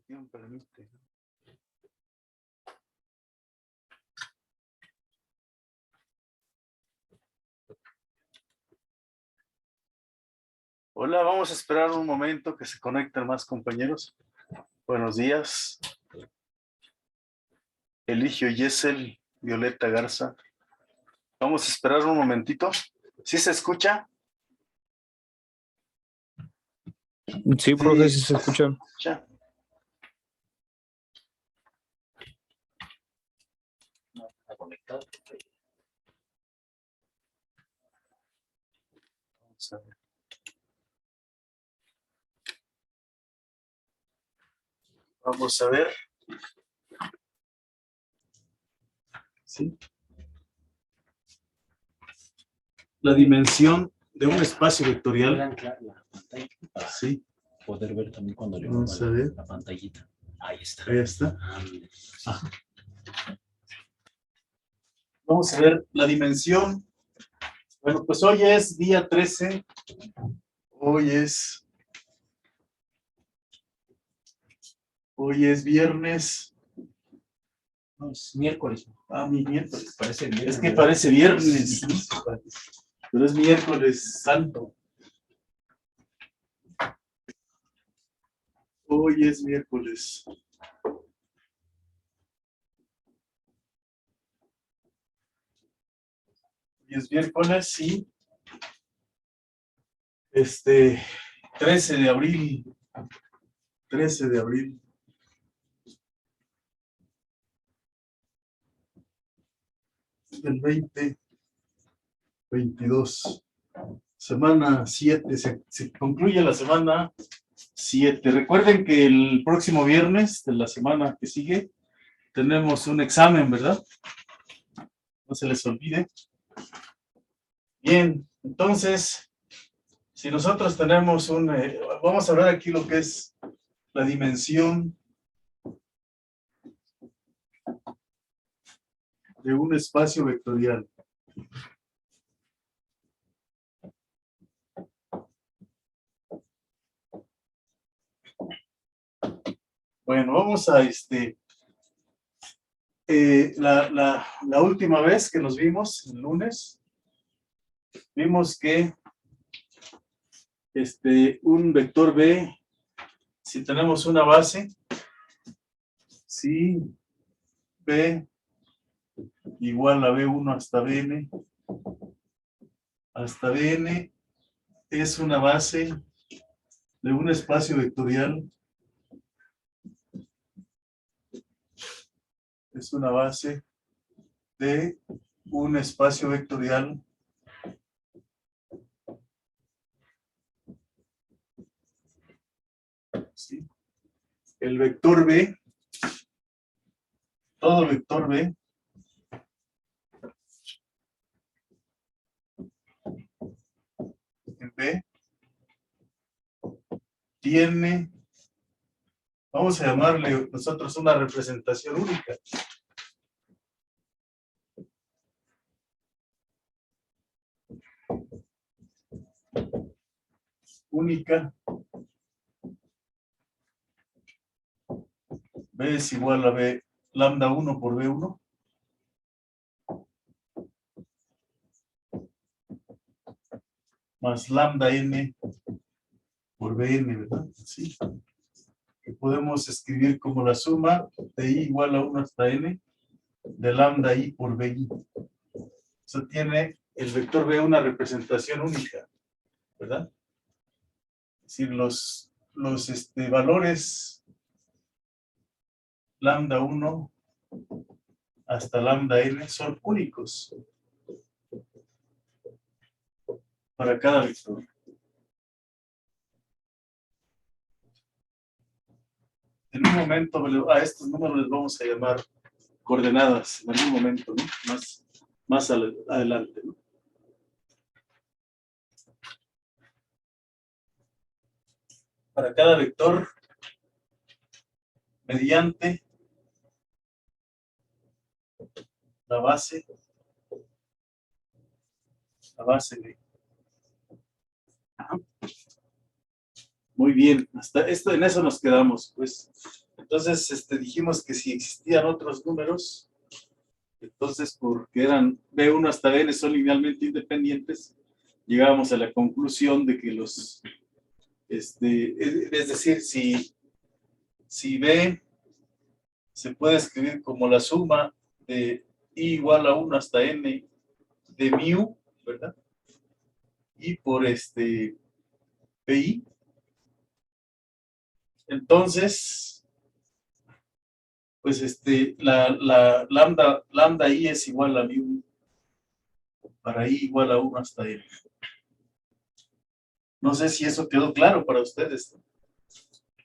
Dios permite. Hola, vamos a esperar un momento que se conecten más compañeros. Buenos días. Eligio Yesel, Violeta Garza. Vamos a esperar un momentito. ¿Sí se escucha? Sí, profe, sí se escucha. Ya. Vamos a ver. Vamos a ver. ¿Sí? La dimensión de un espacio vectorial. La pantalla. Sí. Poder ver también cuando le Vamos a ver. la pantallita. Ahí está. Ahí está. Ajá. Vamos a ver la dimensión. Bueno, pues hoy es día 13. Hoy es viernes. No, es miércoles. Mi miércoles. Parece viernes. Es que parece viernes. Pero es miércoles santo. Hoy es miércoles. Hoy es miércoles, sí. 13 de abril. 13 de abril. Del 2022. Semana 7. Se concluye la semana 7. Recuerden que el próximo viernes de la semana que sigue tenemos un examen, ¿verdad? No se les olvide. Bien, entonces, si nosotros tenemos vamos a hablar aquí lo que es la dimensión de un espacio vectorial. Bueno, vamos a la última vez que nos vimos, el lunes, vimos que un vector B, si tenemos una base, si B igual a B1 hasta Bn es una base de un espacio vectorial. Es una base de un espacio vectorial ¿sí? El vector B, todo vector B, en B, tiene, vamos a llamarle nosotros una representación única. Única. B es igual a B, lambda 1 por B1. Más lambda n por Bn, ¿verdad? Sí. Que podemos escribir como la suma de i igual a 1 hasta n de lambda i por bi. Eso tiene el vector B una representación única, ¿verdad? Es decir, los valores lambda 1 hasta lambda n son únicos para cada vector. En un momento a estos números les vamos a llamar coordenadas, en algún momento, ¿no? Más adelante, ¿no? Para cada vector, mediante la base de. Muy bien, hasta esto, en eso nos quedamos, pues. Entonces, dijimos que si existían otros números, entonces porque eran B1 hasta Bn son linealmente independientes, llegábamos a la conclusión de que los, es decir, si B se puede escribir como la suma de I igual a 1 hasta N de mu, ¿verdad? Y por PI. Entonces, pues la lambda I es igual a mu para I igual a 1 hasta N. No sé si eso quedó claro para ustedes.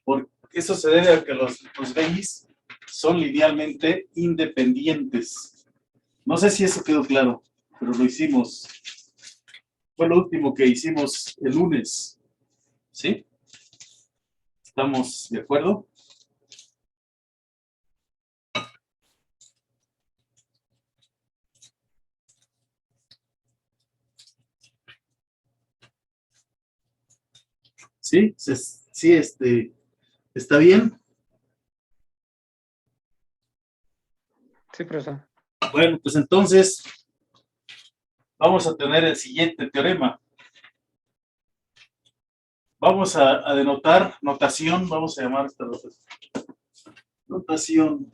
Porque eso se debe a que los BIs son linealmente independientes. No sé si eso quedó claro, pero lo hicimos. Fue lo último que hicimos el lunes. ¿Sí? ¿Estamos de acuerdo? ¿Sí? Sí, ¿está bien? Sí, profesor. Bueno, pues entonces vamos a tener el siguiente teorema. Vamos a denotar notación, vamos a llamar esta notación.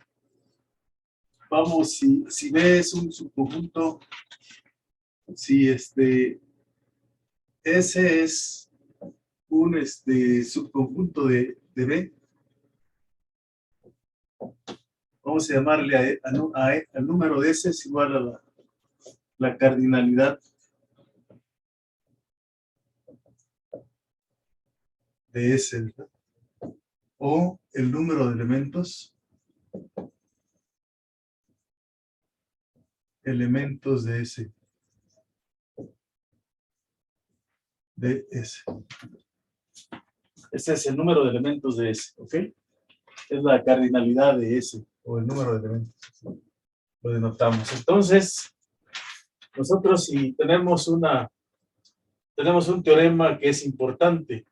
Vamos, si B es un subconjunto, si S es un subconjunto de B, vamos a llamarle al número de S es igual a la cardinalidad de S, ¿verdad? O el número de elementos de S. De S. Ese es el número de elementos de S, ¿ok? Es la cardinalidad de S, o el número de elementos. Lo denotamos. Entonces, nosotros si tenemos un teorema que es importante.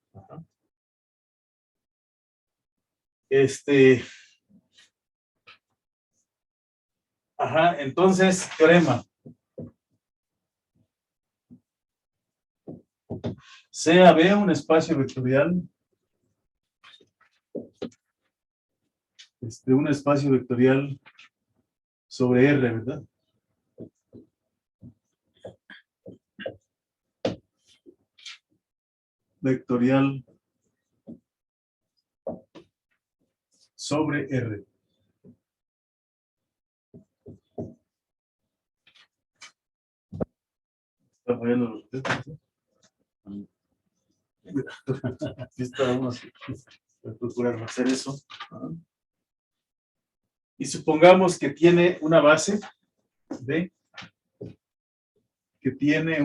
Entonces, teorema. Sea B un espacio vectorial. Un espacio vectorial sobre R, ¿verdad? Vectorial sobre R. Está fallando los dedos, ¿no? Aquí estábamos procurando hacer eso. Y supongamos que tiene una base de de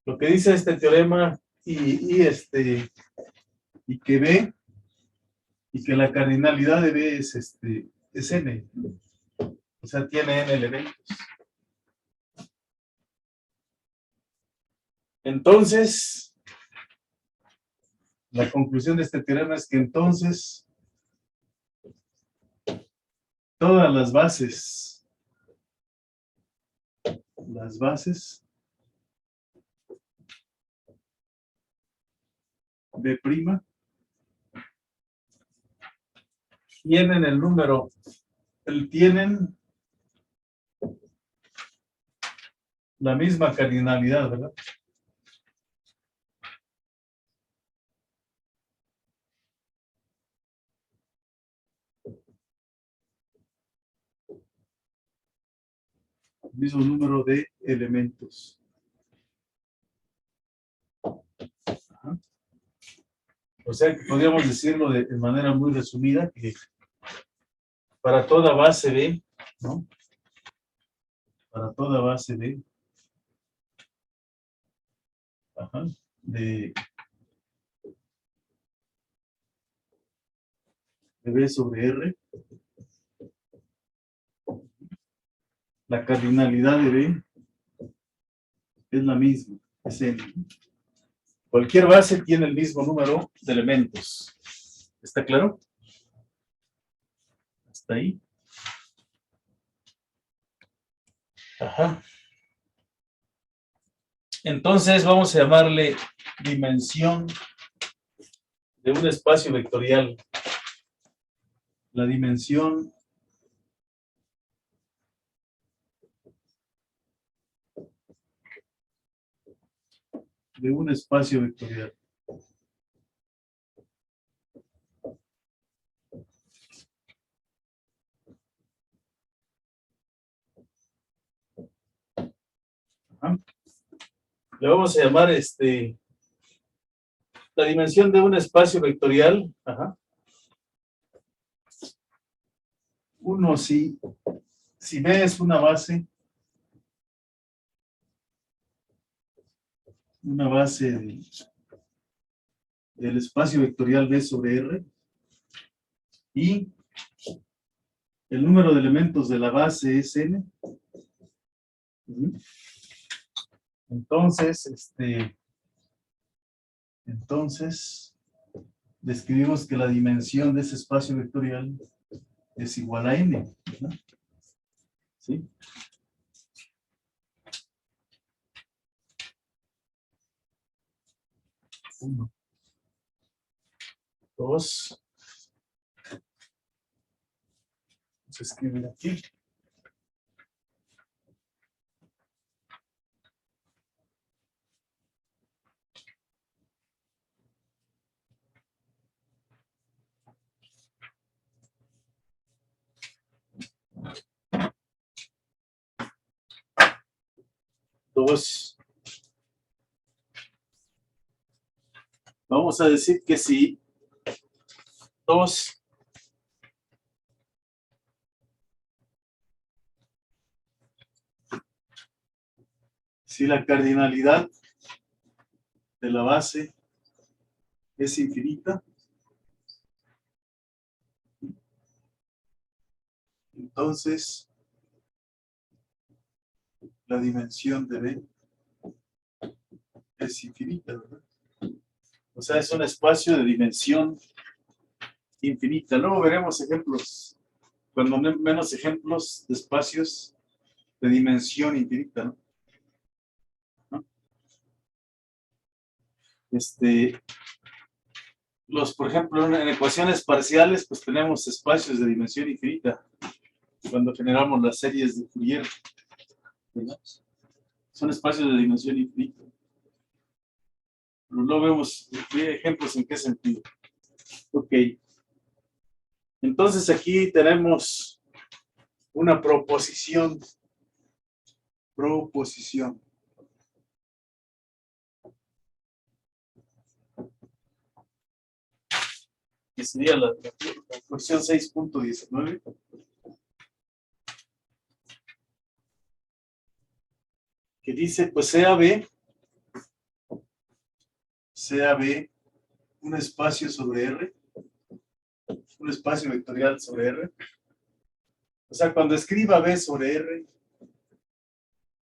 lo que dice este teorema y que B y que la cardinalidad de B es N, o sea, tiene N elementos. Entonces, la conclusión de este teorema es que entonces todas las bases B' tienen el número, tienen la misma cardinalidad, ¿verdad? El mismo número de elementos. Ajá. O sea que podríamos decirlo de manera muy resumida que para toda base B, ¿no? Para toda base B, de B sobre R, la cardinalidad de B es la misma. es N. Cualquier base tiene el mismo número de elementos. ¿Está claro? ¿Hasta ahí? Ajá. Entonces vamos a llamarle dimensión de un espacio vectorial. La dimensión de un espacio vectorial. Ajá. Le vamos a llamar la dimensión de un espacio vectorial. Ajá. Uno, si B es una base del espacio vectorial B sobre R, y el número de elementos de la base es N. Entonces describimos que la dimensión de ese espacio vectorial es igual a N, ¿verdad? ¿Sí? Uno, dos. Vamos a escribir aquí. Dos. Vamos a decir que si 2 si la cardinalidad de la base es infinita, entonces la dimensión de B es infinita, ¿verdad? O sea, es un espacio de dimensión infinita. Luego veremos ejemplos, cuando menos ejemplos de espacios de dimensión infinita, ¿no? Por ejemplo, en ecuaciones parciales, pues tenemos espacios de dimensión infinita cuando generamos las series de Fourier, ¿verdad? Son espacios de dimensión infinita. Pero no vemos ejemplos en qué sentido. Ok. Entonces aquí tenemos una proposición. Proposición. Que sería la cuestión 6.19. Que dice, pues sea B un espacio sobre R, un espacio vectorial sobre R. O sea, cuando escriba B sobre R,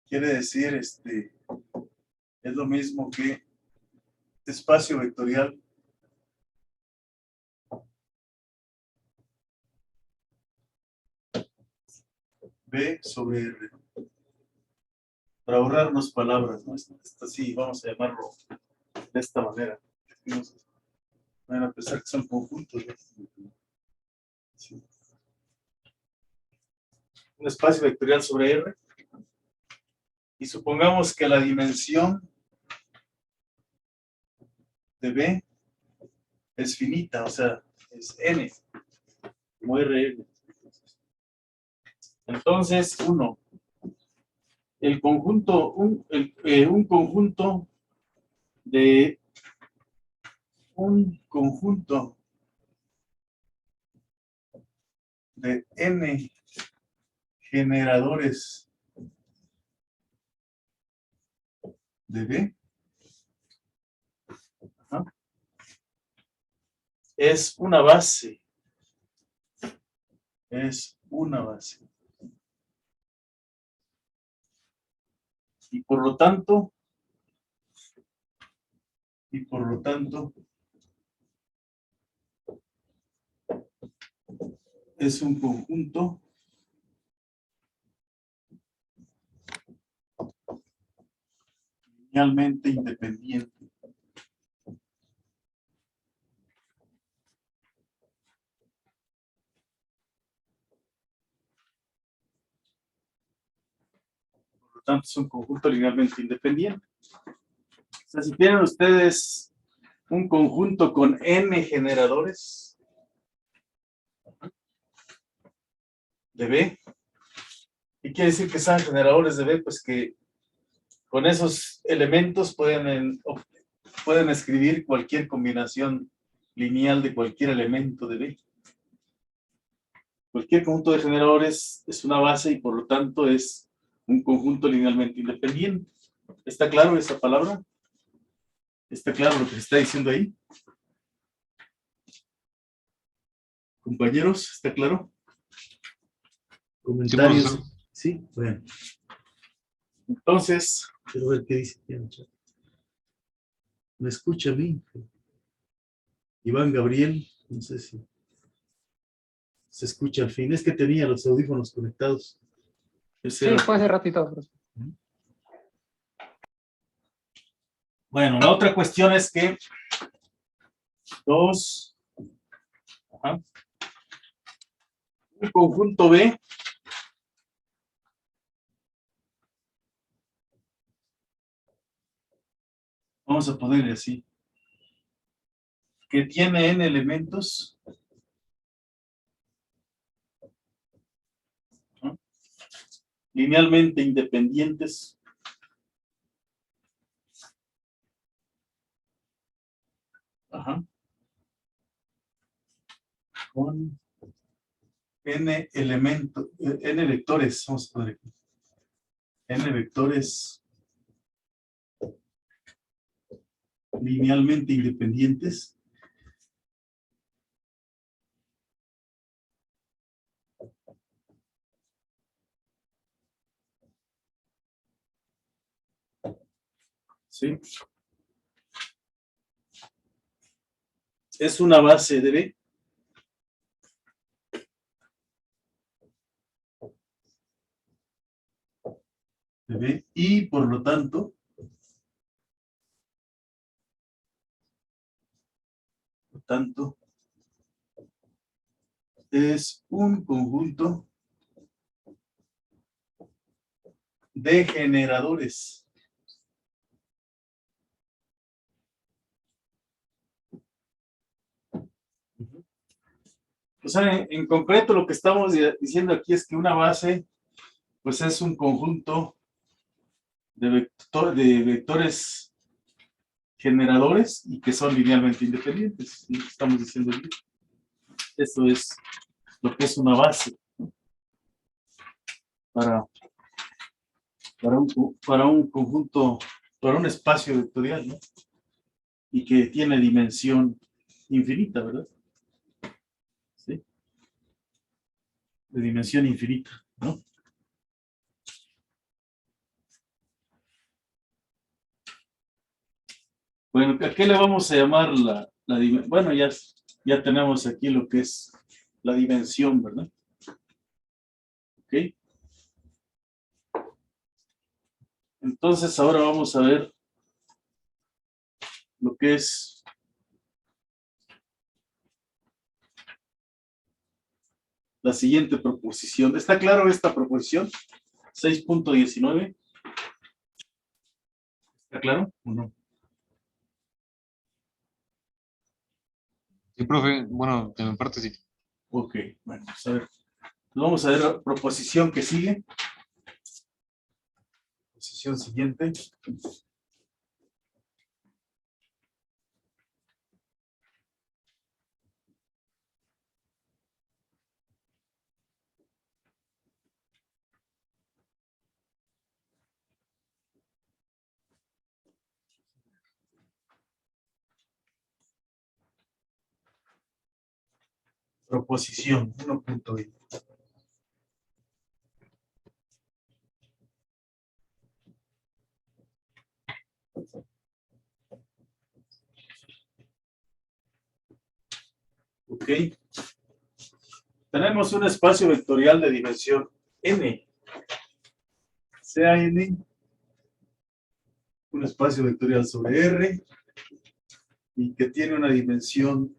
quiere decir, es lo mismo que espacio vectorial B sobre R. Para ahorrarnos palabras, ¿no? Esto sí, vamos a llamarlo de esta manera. Van a pensar que son conjuntos, ¿no? Sí. Un espacio vectorial sobre R. Y supongamos que la dimensión de B es finita, o sea, es N, como Rn. Entonces, el conjunto, un conjunto de N generadores de B es una base. Es una base. Y por lo tanto, y por lo tanto es un conjunto linealmente independiente. Por lo tanto, es un conjunto linealmente independiente. O sea, si tienen ustedes un conjunto con n generadores de B, ¿qué quiere decir que sean generadores de B? Pues que con esos elementos pueden escribir cualquier combinación lineal de cualquier elemento de B. Cualquier conjunto de generadores es una base y por lo tanto es un conjunto linealmente independiente. ¿Está claro esa palabra? ¿Está claro lo que se está diciendo ahí? Compañeros, ¿está claro? ¿Comentarios? profesor. Sí, bueno. Entonces, quiero ver qué dice aquí en el chat. ¿Me escucha a mí? Iván Gabriel, no sé si se escucha al fin. Es que tenía los audífonos conectados. Ese Sí, era- fue hace ratito, profesor. Bueno, la otra cuestión es que un conjunto B vamos a ponerle así, que tiene n elementos, ¿no?, linealmente independientes, con n elementos, n vectores, vamos a poner aquí, n vectores linealmente independientes, ¿sí? Es una base de B. De B, y por lo tanto, es un conjunto de generadores. O sea, en concreto lo que estamos diciendo aquí es que una base, pues es un conjunto de vectores generadores y que son linealmente independientes. Lo que estamos diciendo aquí. Eso es lo que es una base, ¿no?, para un conjunto, para un espacio vectorial, ¿no?, y que tiene dimensión infinita, ¿verdad? ¿Sí? De dimensión infinita, ¿no? Bueno, ¿a qué le vamos a llamar la dimensión? Bueno, ya tenemos aquí lo que es la dimensión, ¿verdad? ¿Ok? Entonces ahora vamos a ver lo que es la siguiente proposición. ¿Está claro esta proposición? 6.19. ¿Está claro o no? Sí, profe, bueno, de mi parte sí. Ok, bueno, pues a ver. Vamos a ver la proposición que sigue. Proposición siguiente. Proposición 1.1. Ok. Tenemos un espacio vectorial de dimensión n. Sea n un espacio vectorial sobre R y que tiene una dimensión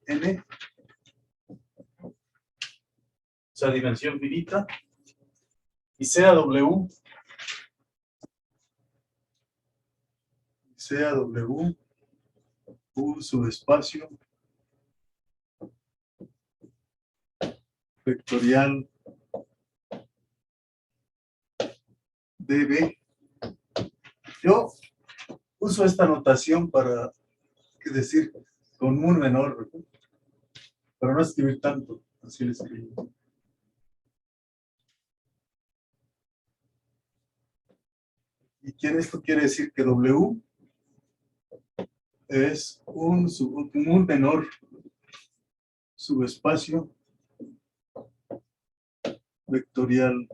n, o sea, dimensión finita, y sea W un subespacio vectorial dB. Yo uso esta notación para decir con un menor, ¿verdad? Para no escribir tanto, así le escribo. ¿Y quién esto quiere decir? Que W es un menor subespacio vectorial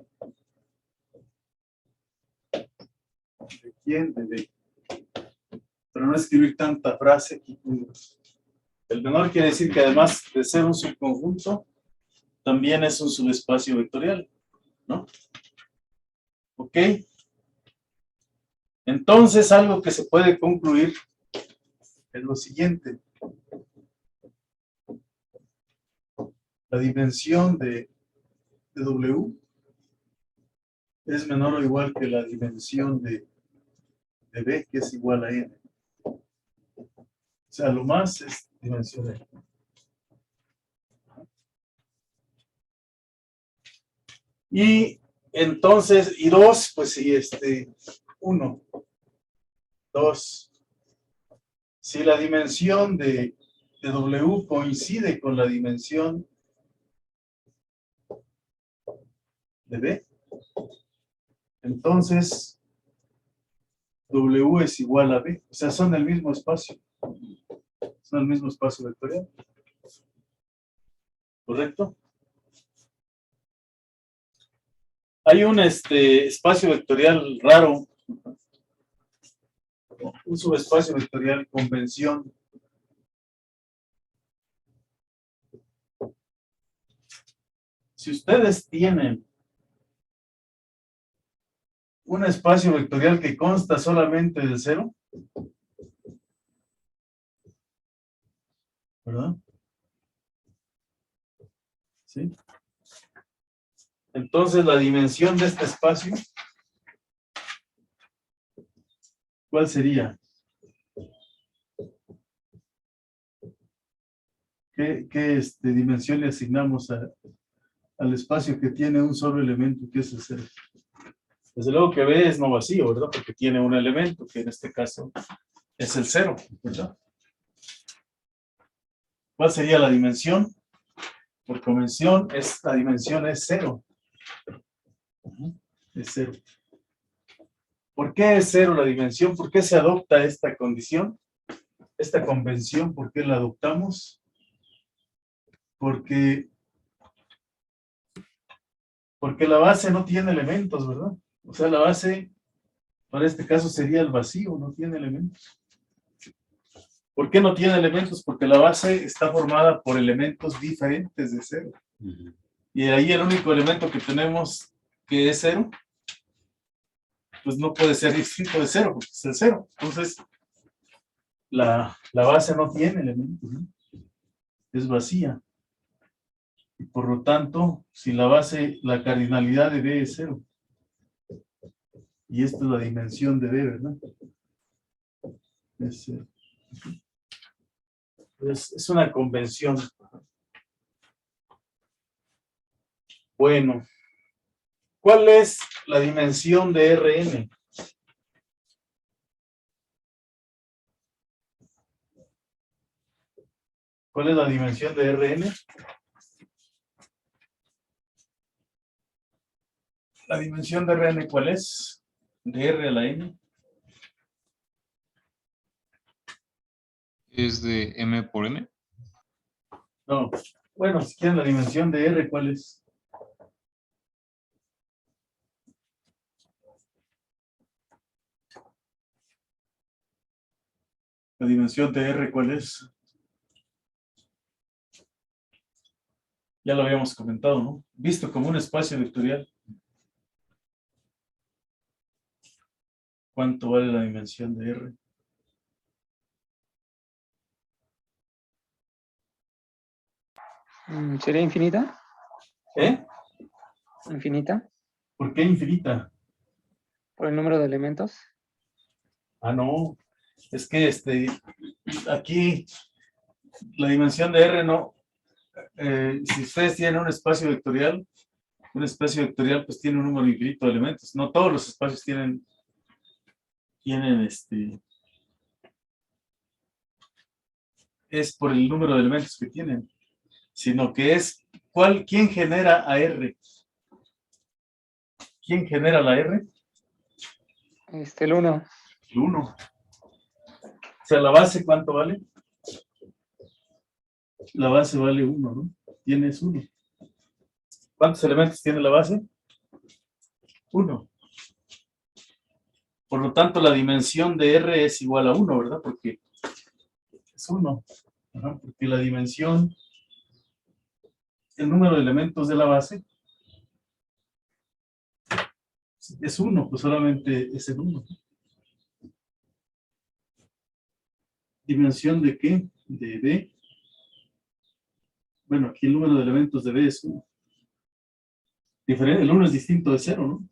de quién, de D. Para no escribir tanta frase aquí. El menor quiere decir que además de ser un subconjunto, también es un subespacio vectorial, ¿no? ¿Ok? Entonces, algo que se puede concluir es lo siguiente. La dimensión de W es menor o igual que la dimensión de B, que es igual a N. O sea, lo más es dimensión N. Y entonces, y 2, pues sí, 1, 2. Si la dimensión de W coincide con la dimensión de B, entonces W es igual a B. O sea, son el mismo espacio. Son el mismo espacio vectorial. ¿Correcto? Hay un espacio vectorial raro, un subespacio vectorial convención. Si ustedes tienen un espacio vectorial que consta solamente del cero, ¿verdad? ¿Sí? Entonces la dimensión de este espacio, ¿cuál sería? ¿Qué dimensión le asignamos al espacio que tiene un solo elemento, que es el cero? Desde luego que B es no vacío, ¿verdad? Porque tiene un elemento, que en este caso es el cero, ¿verdad? ¿Cuál sería la dimensión? Por convención, la dimensión es cero. Es cero. ¿Por qué es cero la dimensión? ¿Por qué se adopta esta condición? Esta convención, ¿por qué la adoptamos? Porque la base no tiene elementos, ¿verdad? O sea, la base, para este caso, sería el vacío, no tiene elementos. ¿Por qué no tiene elementos? Porque la base está formada por elementos diferentes de cero. Y ahí el único elemento que tenemos que es cero, pues no puede ser distinto de cero, porque es el cero. Entonces, la base no tiene elementos, ¿no? Es vacía. Y por lo tanto, si la base, la cardinalidad de B es cero. Y esta es la dimensión de B, ¿verdad? Es cero. Es una convención. Bueno, ¿cuál es la dimensión de Rn? ¿Cuál es la dimensión de Rn? ¿La dimensión de Rn cuál es? De R a la N. Es de M por N. No. Bueno, si quieren la dimensión de R, ¿cuál es? La dimensión de R, ¿cuál es? Ya lo habíamos comentado, ¿no? Visto como un espacio vectorial. ¿Cuánto vale la dimensión de R? ¿Sería infinita? ¿Eh? ¿Infinita? ¿Por qué infinita? ¿Por el número de elementos? Ah, no. Es que aquí la dimensión de R no. Si ustedes tienen un espacio vectorial pues tiene un número infinito de elementos. No todos los espacios tienen es por el número de elementos que tienen, sino que es ¿quién genera a R? ¿Quién genera la R? El 1. El 1. O sea, la base, ¿cuánto vale? La base vale 1, ¿no? Tienes 1. ¿Cuántos elementos tiene la base? 1. Por lo tanto, la dimensión de R es igual a 1, ¿verdad? Porque es 1. Porque la dimensión, el número de elementos de la base es 1, pues solamente es el 1. ¿Dimensión de qué? De B. Bueno, aquí el número de elementos de B es 1. El 1 es distinto de 0, ¿no?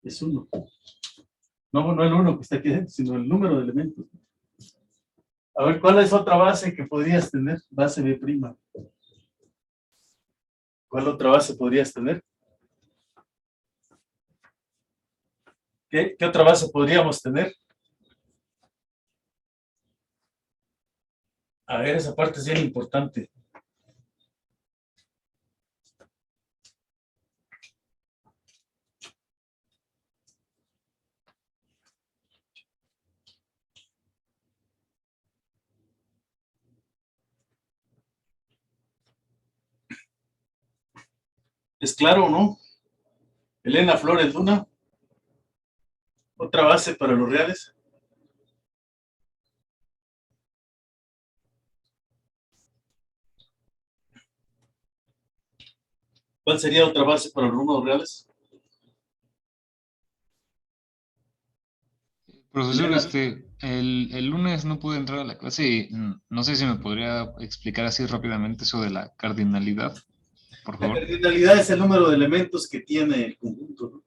Es 1. No el 1 que está aquí dentro, sino el número de elementos. A ver, ¿cuál es otra base que podrías tener? Base B'. ¿Cuál otra base podrías tener? ¿Qué otra base podríamos tener? A ver, esa parte es bien importante. ¿Es claro o no? Elena Flores Luna. ¿Otra base para los reales? ¿Cuál sería otra base para los números reales? Profesor, Elena. el lunes no pude entrar a la clase y no sé si me podría explicar así rápidamente eso de la cardinalidad, por La favor. cardinalidad es el número de elementos que tiene el conjunto, ¿no?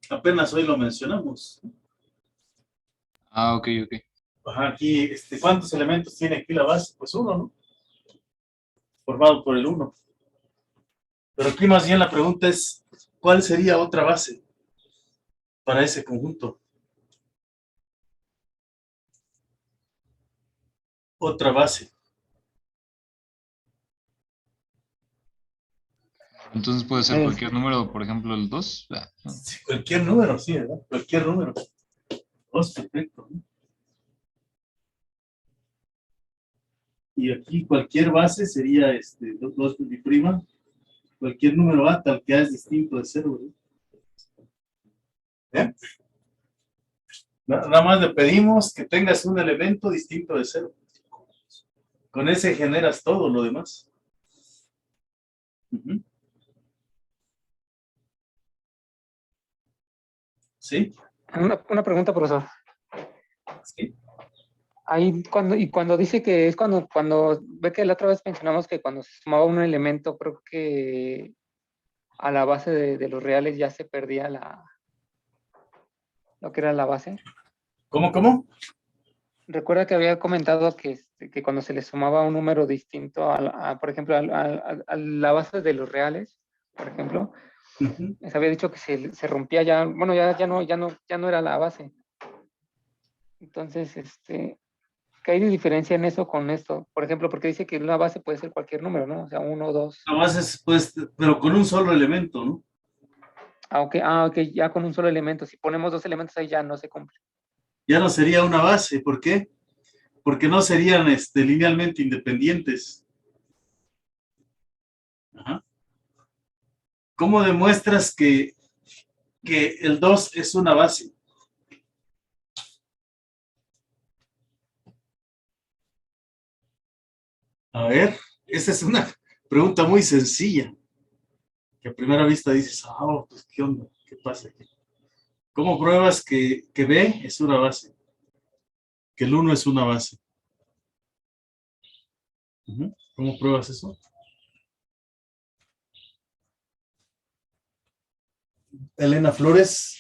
Apenas hoy lo mencionamos. Ah, ok, ok. Ajá, aquí, ¿cuántos elementos tiene aquí la base? Pues 1, ¿no? Formado por el 1. Pero aquí más bien la pregunta es, ¿cuál sería otra base para ese conjunto? Otra base. Entonces puede ser cualquier número, por ejemplo, el 2. ¿No? Sí, cualquier número, sí, ¿verdad? Cualquier número. 2, perfecto, ¿no? Y aquí cualquier base sería 2 prima. Cualquier número A tal que A es distinto de 0, ¿verdad? ¿Eh? Nada más le pedimos que tengas un elemento distinto de 0. Con ese generas todo lo demás. ¿Sí? Una pregunta, profesor. Sí. Ahí cuando dice que es cuando ve que la otra vez mencionamos que cuando se sumaba un elemento, creo que a la base de los reales ya se perdía lo que era la base. ¿Cómo? Recuerda que había comentado que cuando se le sumaba un número distinto, por ejemplo, a la base de los reales, por ejemplo, se había dicho que se rompía ya, bueno, ya no era la base. Entonces, ¿qué hay de diferencia en eso con esto? Por ejemplo, porque dice que una base puede ser cualquier número, ¿no? O sea, 1, 2. La base es, pues, pero con un solo elemento, ¿no? Ok, ya con un solo elemento. Si ponemos 2 elementos ahí ya no se cumple. Ya no sería una base. ¿Por qué? Porque no serían linealmente independientes. Ajá. ¿Cómo demuestras que el 2 es una base? A ver, esa es una pregunta muy sencilla. Que a primera vista dices, pues, ¿qué onda? ¿Qué pasa aquí? ¿Cómo pruebas que B es una base? Que el 1 es una base. ¿Cómo pruebas eso? Elena Flores.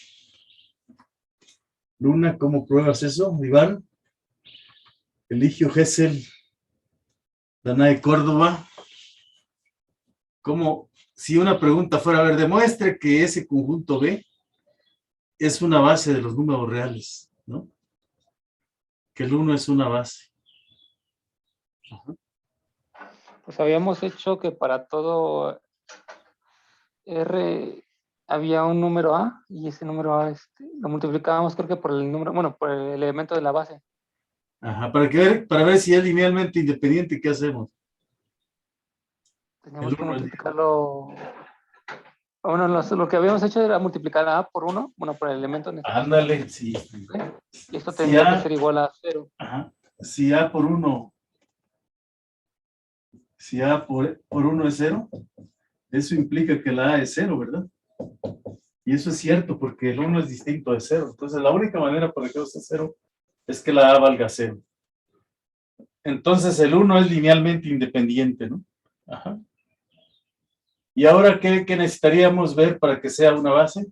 Luna, ¿cómo pruebas eso? Iván. Eligio Gesell. Danae Córdoba. ¿Cómo? Si una pregunta fuera, a ver, demuestre que ese conjunto B es una base de los números reales, ¿no? Que el 1 es una base. Ajá. Pues habíamos hecho que para todo R había un número A y ese número A lo multiplicábamos creo que por el número, bueno, por el elemento de la base. Ajá, para ver si es linealmente independiente, ¿qué hacemos? Teníamos que multiplicarlo. Bueno, lo que habíamos hecho era multiplicar a por 1, bueno, por el elemento en este caso. Ándale, sí. Y esto Si tendría A, que ser igual a 0. ajá, si A por 1, si A por 1 es 0, eso implica que la A es 0, ¿verdad? Y eso es cierto, porque el 1 es distinto de 0. Entonces, la única manera para que sea 0 es que la A valga 0. Entonces, el 1 es linealmente independiente, ¿no? Ajá. ¿Y ahora qué necesitaríamos ver para que sea una base?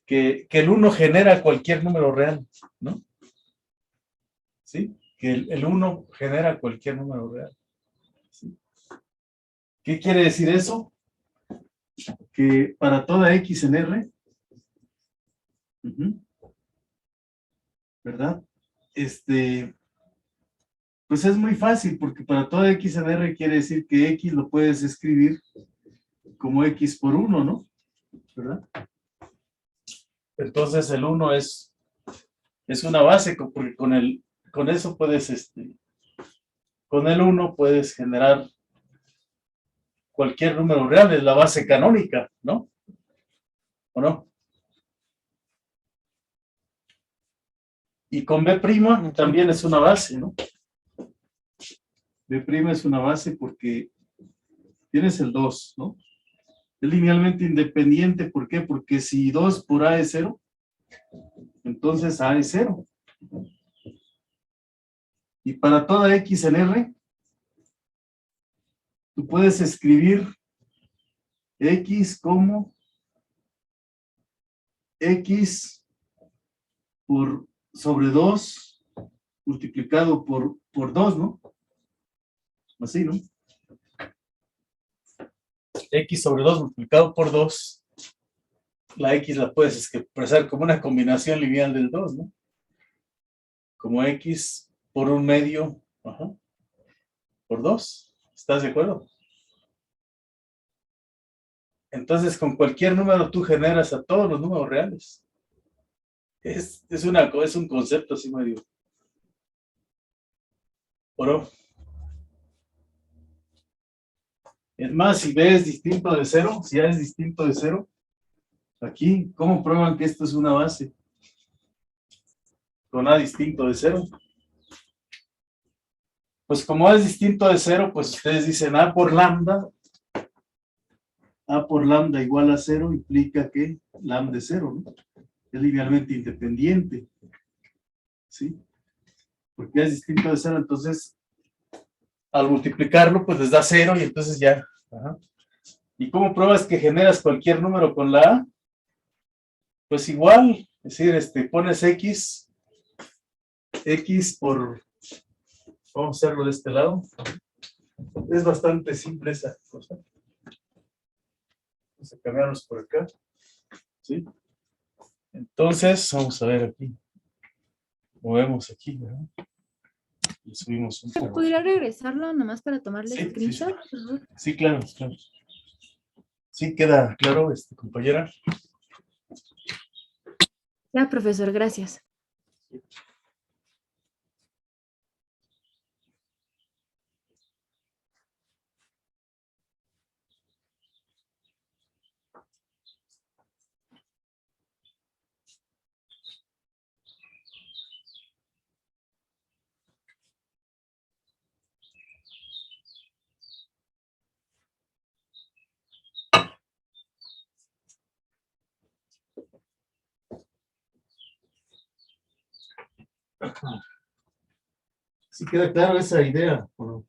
Que el 1 genera cualquier número real, ¿no? ¿Sí? Que el 1 genera cualquier número real. ¿Sí? ¿Qué quiere decir eso? Que para toda X en R, ¿verdad? Pues es muy fácil, porque para toda X en R quiere decir que X lo puedes escribir como X por 1, ¿no? ¿Verdad? Entonces el 1 es una base, porque con eso puedes, con el 1 puedes generar cualquier número real, es la base canónica, ¿no? ¿O no? Y con B' también es una base, ¿no? B' es una base porque tienes el 2, ¿no? Es linealmente independiente, ¿por qué? Porque si 2 por A es 0, entonces A es 0. Y para toda X en R, tú puedes escribir X como X sobre 2 multiplicado por 2, ¿no? Así, ¿no? X sobre 2 multiplicado por 2. La X la puedes expresar como una combinación lineal del 2, ¿no? Como X por 1/2, por 2. ¿Estás de acuerdo? Entonces, con cualquier número tú generas a todos los números reales. Es un concepto así medio. Pero, es más, si B es distinto de 0, si A es distinto de 0, aquí, ¿cómo prueban que esto es una base? Con A distinto de 0. Pues como A es distinto de 0, pues ustedes dicen A por lambda igual a 0 implica que lambda es 0, ¿no? Es linealmente independiente, ¿sí? Porque es distinto de 0, entonces al multiplicarlo, pues les da 0 y entonces ya. Ajá. ¿Y cómo pruebas que generas cualquier número con la A? Pues igual, es decir, pones X por, vamos a hacerlo de este lado. Es bastante simple esa cosa. Vamos a cambiarnos por acá, ¿sí? Entonces, vamos a ver aquí. Movemos aquí, ¿verdad? Y subimos un poco. ¿Podría regresarlo nomás para tomarle screenshot? Sí, claro, claro. Sí, queda claro, compañera. Ya, profesor, gracias. ¿Sí queda claro esa idea o no?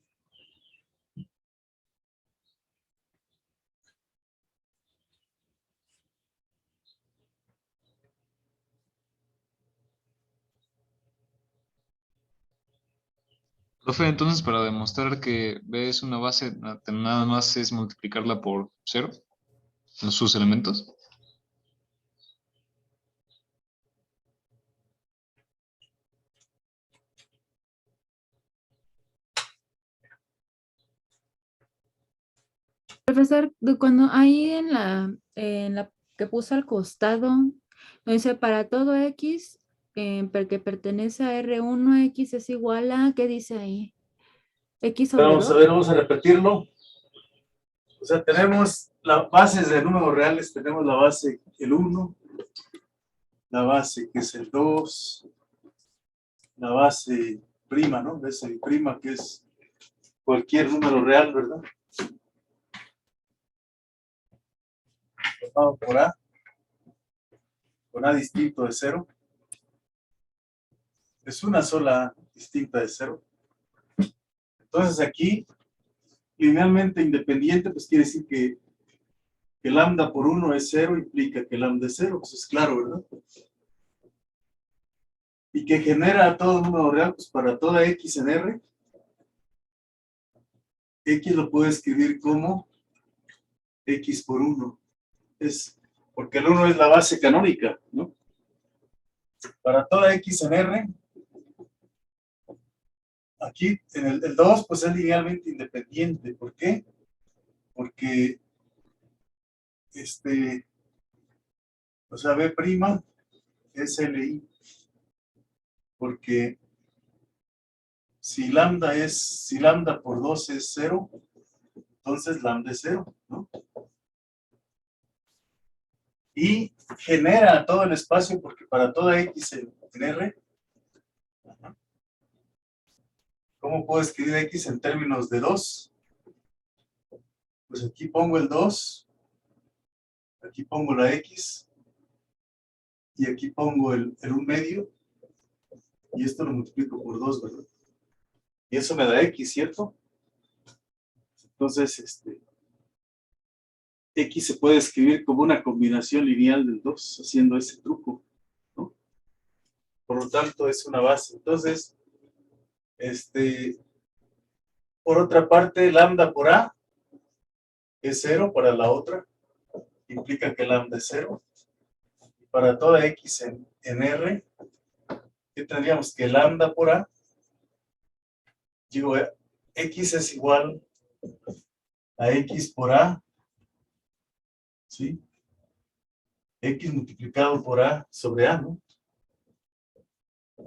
Profe, entonces para demostrar que B es una base, nada más es multiplicarla por 0, sus elementos. Profesor, cuando ahí en la que puso al costado, dice para todo X, que pertenece a R1, X es igual a, ¿qué dice ahí? X sobre Vamos a 2. ver, vamos a repetirlo. O sea, tenemos las bases de números reales, tenemos la base el 1, la base que es el 2, la base prima, ¿no? Es el prima que es cualquier número real, ¿verdad? Tomado por A, con A distinto de 0. Es una sola A distinta de 0. Entonces aquí, linealmente independiente, pues quiere decir que lambda por 1 es 0, implica que lambda es 0, pues es claro, ¿verdad? Y que genera todo número real, pues para toda X en R, X lo puedo escribir como X por 1. Es porque el 1 es la base canónica, ¿no? Para toda X en R, aquí en el 2, pues es linealmente independiente. ¿Por qué? Porque o sea, B' es LI. Porque si lambda por 2 es 0, entonces lambda es 0, ¿no? Y genera todo el espacio porque para toda X en R, ¿cómo puedo escribir X en términos de 2? Pues aquí pongo el 2, aquí pongo la X, y aquí pongo el 1 medio, y esto lo multiplico por 2, ¿verdad? Y eso me da X, ¿cierto? Entonces, X se puede escribir como una combinación lineal del 2, haciendo ese truco, ¿no? Por lo tanto, es una base. Entonces, por otra parte, lambda por A es 0 para la otra, implica que lambda es 0. Para toda X en R, ¿qué tendríamos? Que lambda por A, digo, X es igual a X por A, ¿sí? X multiplicado por A sobre A, ¿no?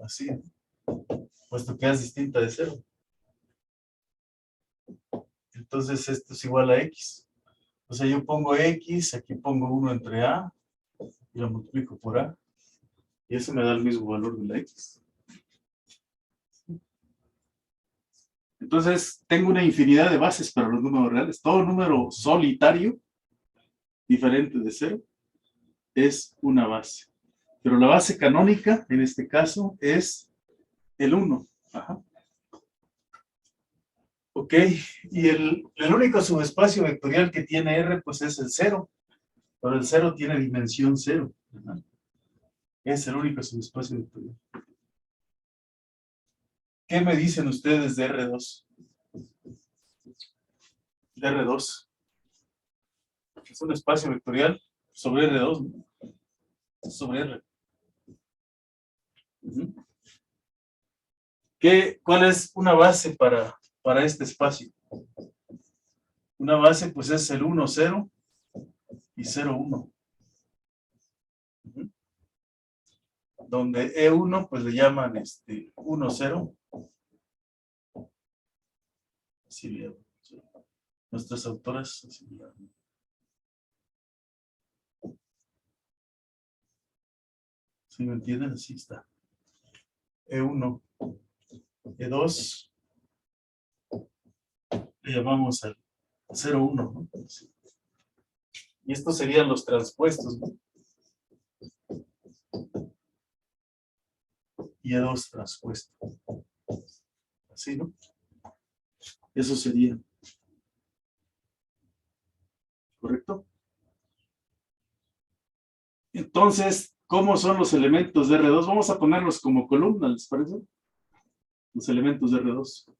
Así, puesto que A es distinta de 0. Entonces esto es igual a X. O sea, yo pongo X, aquí pongo 1 entre A, y lo multiplico por A, y eso me da el mismo valor de la X. Entonces, tengo una infinidad de bases para los números reales. Todo número solitario, diferente de 0, es una base. Pero la base canónica, en este caso, es el 1. Ajá. Ok, y el único subespacio vectorial que tiene R, pues es el 0. Pero el 0 tiene dimensión 0. ¿Verdad? Es el único subespacio vectorial. ¿Qué me dicen ustedes de R2? De R2. Es un espacio vectorial sobre R2, ¿no? Sobre R. ¿Cuál es una base para este espacio? Una base, pues es el 1, 0 y 0, 1. Donde E1, pues le llaman 1, 0. Así le llaman. Nuestras autoras así le llaman. ¿Sí me entienden? Así está. E1, E2, le llamamos al 0, 1, ¿no? Y estos serían los transpuestos, ¿no? y E2 traspuesto. Así, ¿no? Eso sería. ¿Correcto? Entonces, ¿cómo son los elementos de R2? Vamos a ponerlos como columnas, ¿les parece? Los elementos de R2.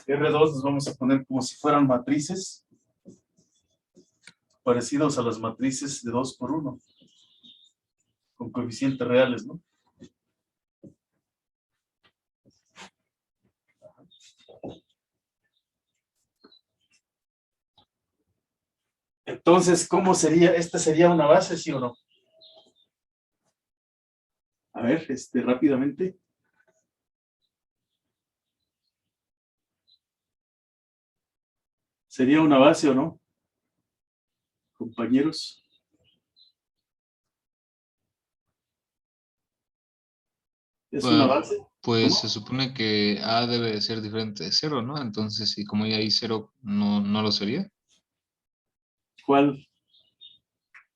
R2 los vamos a poner como si fueran matrices, parecidos a las matrices de 2 por 1, con coeficientes reales, ¿no? Entonces, ¿cómo sería? ¿Esta sería una base, sí o no? A ver, rápidamente. ¿Sería una base o no? Compañeros. ¿Es una base? Pues ¿Cómo? se supone que A debe de ser diferente de 0, ¿no? Entonces, si como ya hay 0, no lo sería. ¿Cuál?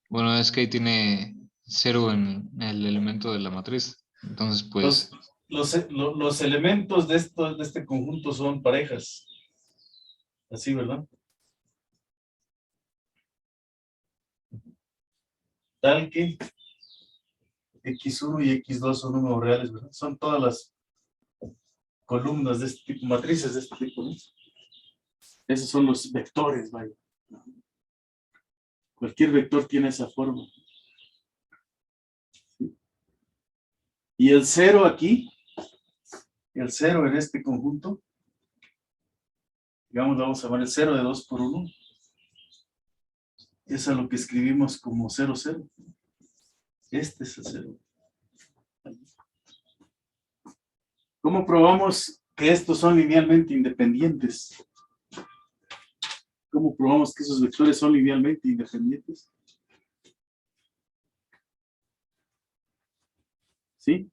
Bueno, es que ahí tiene 0 en el elemento de la matriz. Entonces, Los, pues, los elementos de este conjunto son parejas. Así, ¿verdad? Tal que X1 y X2 son números reales, ¿verdad? Son todas las columnas de este tipo, matrices de este tipo, ¿no? Esos son los vectores, vaya. Cualquier vector tiene esa forma. Y el 0 aquí, el 0 en este conjunto, digamos, vamos a llamar el 0 de 2 por 1, es a lo que escribimos como 0, 0. Este es el 0. ¿Cómo probamos que estos son linealmente independientes? ¿Cómo probamos que esos vectores son linealmente independientes? ¿Sí?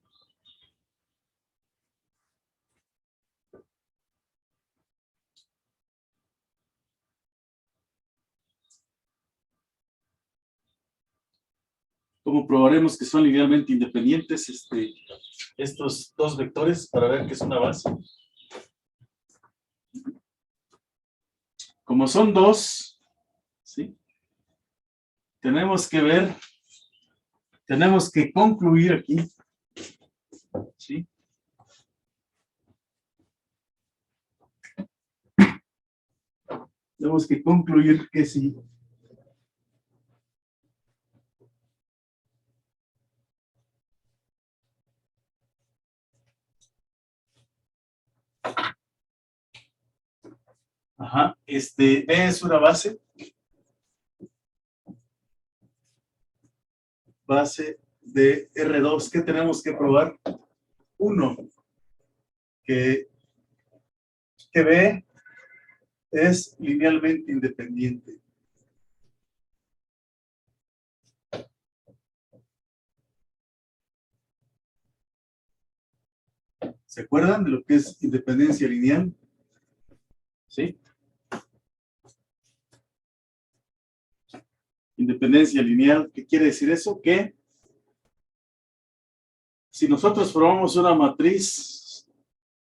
¿Cómo probaremos que son linealmente independientes estos dos vectores para ver que es una base? Como son dos, ¿sí? Tenemos que concluir aquí, ¿sí? Tenemos que concluir que sí. Ajá, B es una base. Base de R2. ¿Qué tenemos que probar? Uno, que B es linealmente independiente. ¿Se acuerdan de lo que es independencia lineal? ¿Sí? Independencia lineal, ¿qué quiere decir eso? Que si nosotros probamos una matriz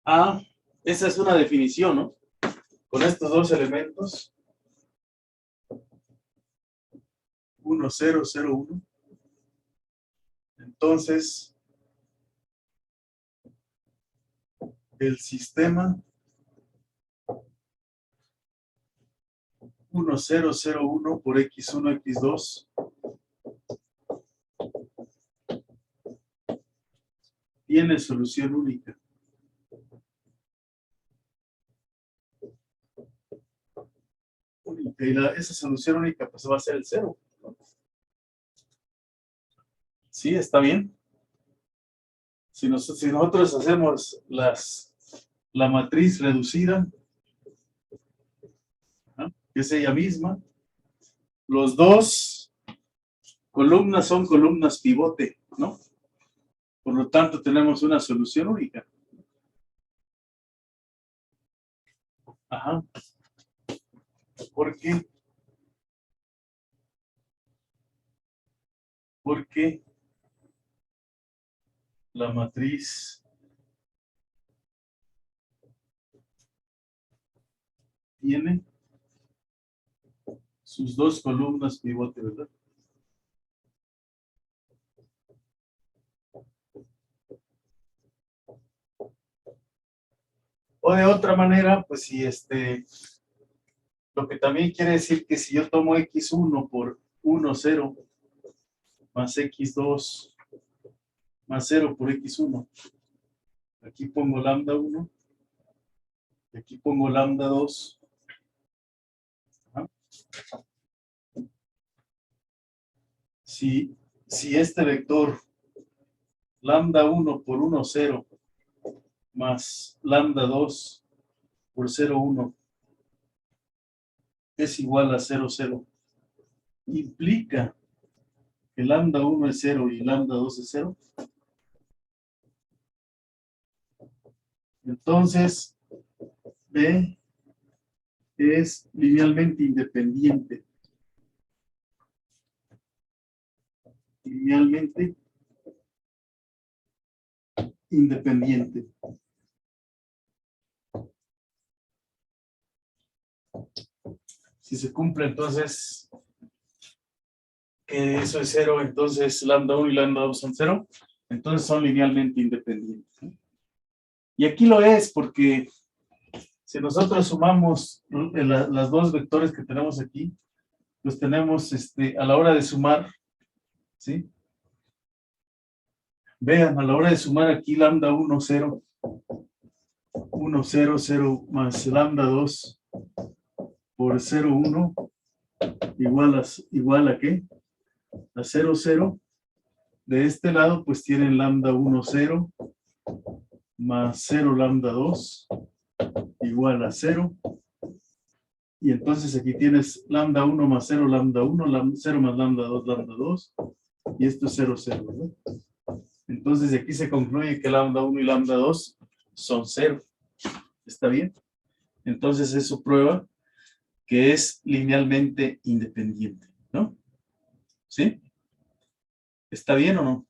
A, esa es una definición, ¿no? Con estos dos elementos, 1, 0, 0, 1. Entonces, el sistema 1, 0, 0, 1 por X1, X2 tiene solución única. Y esa solución única pues va a ser el 0, ¿no? Sí, está bien. Si nosotros hacemos la matriz reducida, ¿no? Que es ella misma, los dos columnas son columnas pivote, ¿no? Por lo tanto, tenemos una solución única. Ajá. ¿Por qué? Porque la matriz tiene sus dos columnas pivote, ¿verdad? O de otra manera, pues si lo que también quiere decir que si yo tomo x1 por 1, 0, más x2 más 0 por x1, aquí pongo lambda 1, y aquí pongo lambda 2. Ajá. Si este vector lambda 1 por 1, 0, más lambda 2 por 0, 1, es igual a 0, 0, implica que lambda 1 es 0 y lambda 2 es 0. Entonces, B es linealmente independiente. Linealmente independiente. Si se cumple, entonces, que eso es 0, entonces lambda 1 y lambda 2 son 0, entonces son linealmente independientes. Y aquí lo es porque si nosotros sumamos las dos vectores que tenemos aquí, pues tenemos a la hora de sumar, ¿sí? Vean, a la hora de sumar aquí lambda 1, 0, 1, 0, 0 más lambda 2 por 0, 1 igual a ¿qué? A 0, 0. De este lado pues tienen lambda 1, 0 más 0 lambda 2 igual a 0. Y entonces aquí tienes lambda 1 más 0 lambda 1, 0 más lambda 2, y esto es 0, 0, ¿verdad? Entonces de aquí se concluye que lambda 1 y lambda 2 son 0. ¿Está bien? Entonces eso prueba que es linealmente independiente, ¿no? ¿Sí? ¿Está bien o no?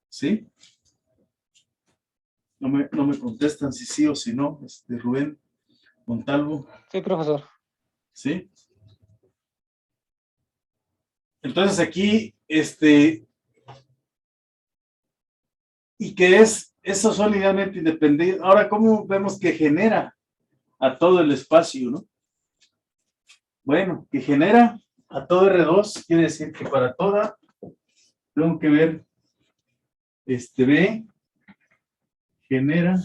¿Sí? No me contestan si sí o si no, Rubén Montalvo. Sí, profesor. ¿Sí? Entonces aquí, y que esos son linealmente independientes. Ahora, ¿cómo vemos que genera a todo el espacio, no? Bueno, que genera a todo R2, quiere decir que para toda, tengo que ver, B genera.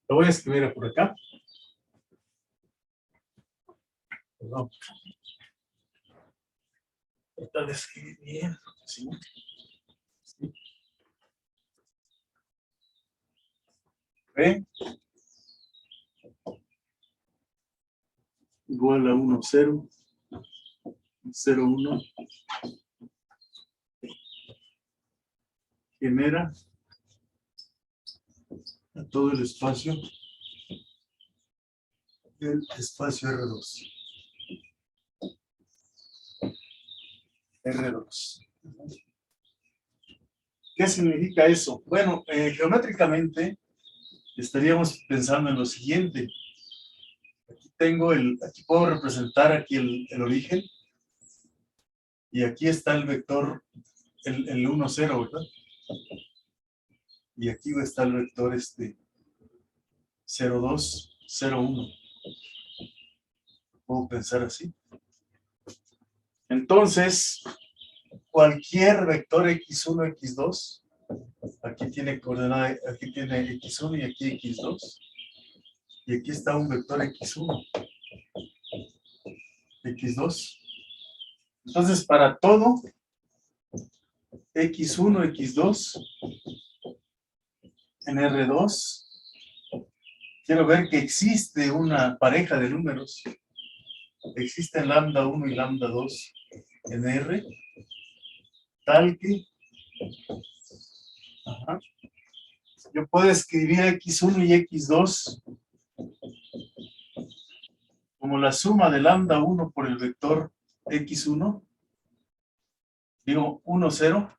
Lo voy a escribir por acá. Perdón. Tratar de escribir bien. ¿Sí? Sí. B igual a 1, 0, 0, 1, genera a todo el espacio R2. R2. ¿Qué significa eso? Bueno, geométricamente estaríamos pensando en lo siguiente. Aquí puedo representar aquí el origen. Y aquí está el vector, el 1, 0, ¿verdad? Y aquí está el vector 0, 2, 0, 1. Puedo pensar así. Entonces, cualquier vector x1, x2, aquí tiene coordenada, aquí tiene x1 y aquí x2. Y aquí está un vector x1, x2. Entonces, para todo, x1, x2, en R2, quiero ver que existe una pareja de números. Existen lambda 1 y lambda 2 en R, tal que yo puedo escribir x1 y x2 como la suma de lambda 1 por el vector x1, digo 1, 0,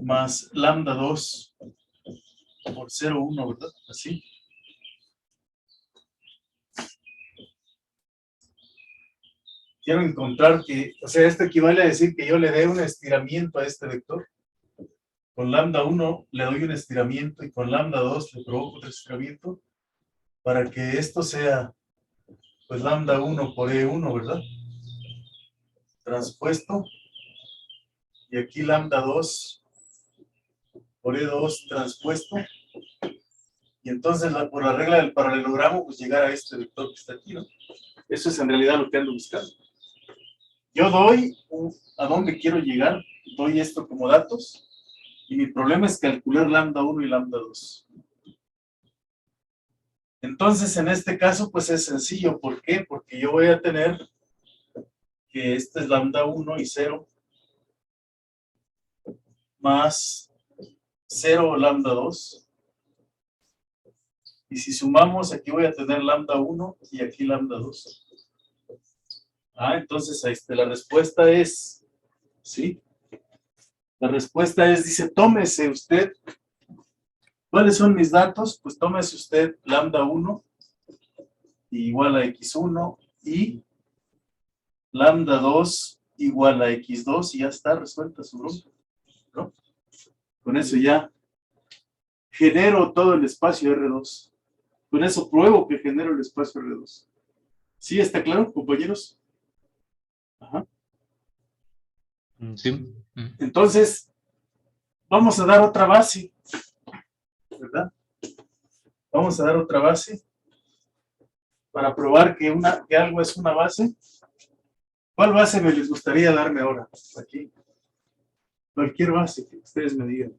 más lambda 2 por 0, 1, ¿verdad? Así. Quiero encontrar que, o sea, esto equivale a decir que yo le dé un estiramiento a este vector. Con lambda 1 le doy un estiramiento y con lambda 2 le provoco otro estiramiento para que esto sea, pues, lambda 1 por E1, ¿verdad? Transpuesto. Y aquí lambda 2 por E2 transpuesto. Y entonces, por la regla del paralelogramo, pues llegar a este vector que está aquí, ¿no? Eso es en realidad lo que ando buscando. Yo doy a dónde quiero llegar, doy esto como datos, y mi problema es calcular lambda 1 y lambda 2. Entonces, en este caso, pues es sencillo. ¿Por qué? Porque yo voy a tener que este es lambda 1 y 0, más 0 lambda 2. Y si sumamos, aquí voy a tener lambda 1 y aquí lambda 2. Entonces la respuesta es, ¿sí? La respuesta es, dice, tómese usted, ¿cuáles son mis datos? Pues tómese usted lambda 1 igual a x1 y lambda 2 igual a x2 y ya está resuelta su bronca, ¿no? Con eso ya genero todo el espacio R2. Con eso pruebo que genero el espacio R2. ¿Sí está claro, compañeros? Ajá. Sí. Entonces, vamos a dar otra base, ¿verdad? Vamos a dar otra base para probar que algo es una base. ¿Cuál base me les gustaría darme ahora? Aquí. Cualquier base que ustedes me digan.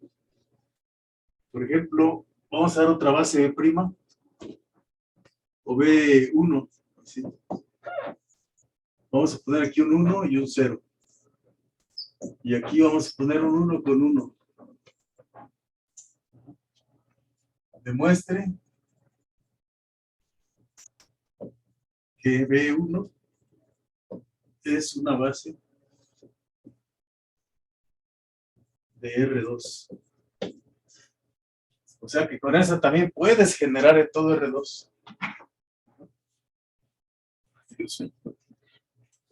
Por ejemplo, vamos a dar otra base B' o B1. ¿Sí? Vamos a poner aquí un 1 y un 0. Y aquí vamos a poner un 1 con 1. Demuestre que B1 es una base de R2. O sea que con esa también puedes generar todo R2.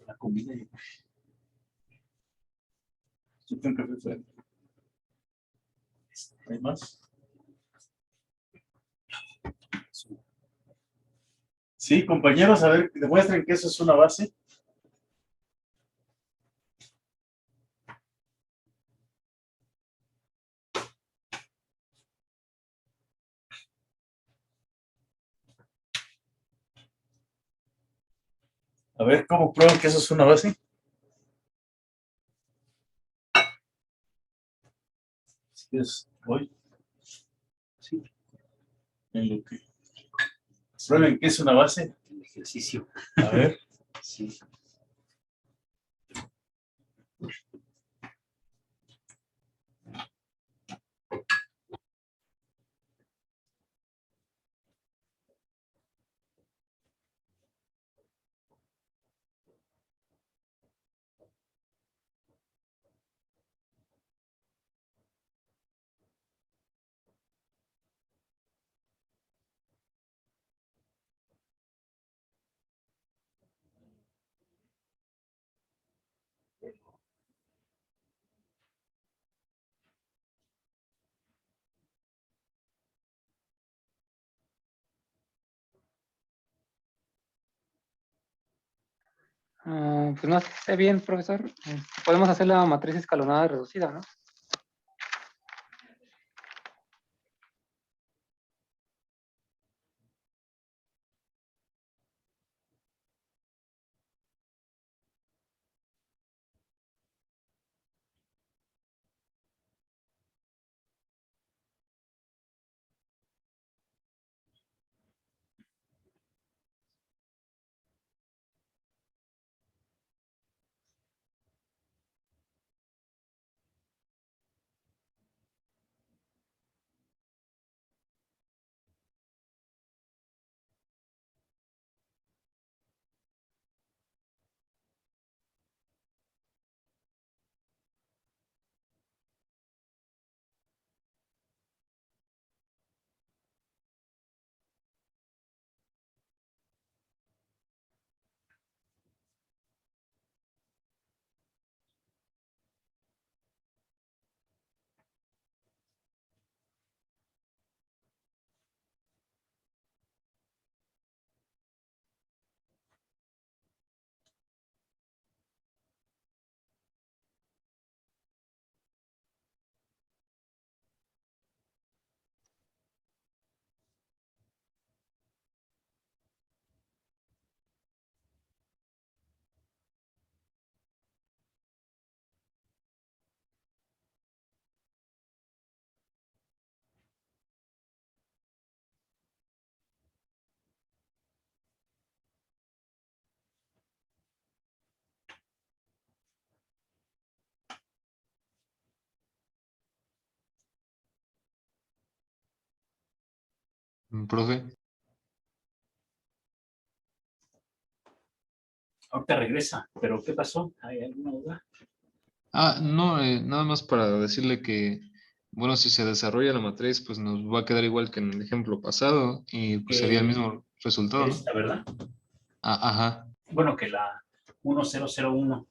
La combina y... Yo tengo café fuera. ¿Hay más? Sí, compañeros, a ver, demuestren que eso es una base. A ver, ¿cómo prueban que eso es una base? Es hoy. Sí. En lo que prueben que es una base. El ejercicio. A ver. Sí. Pues no sé si esté bien, profesor. Podemos hacer la matriz escalonada reducida, ¿no? Profe. Ahorita regresa, pero ¿qué pasó? ¿Hay alguna duda? No, nada más para decirle que, bueno, si se desarrolla la matriz, pues nos va a quedar igual que en el ejemplo pasado y pues sería el mismo resultado, ¿no? Esta, ¿verdad? Ajá. Bueno, que la 1001.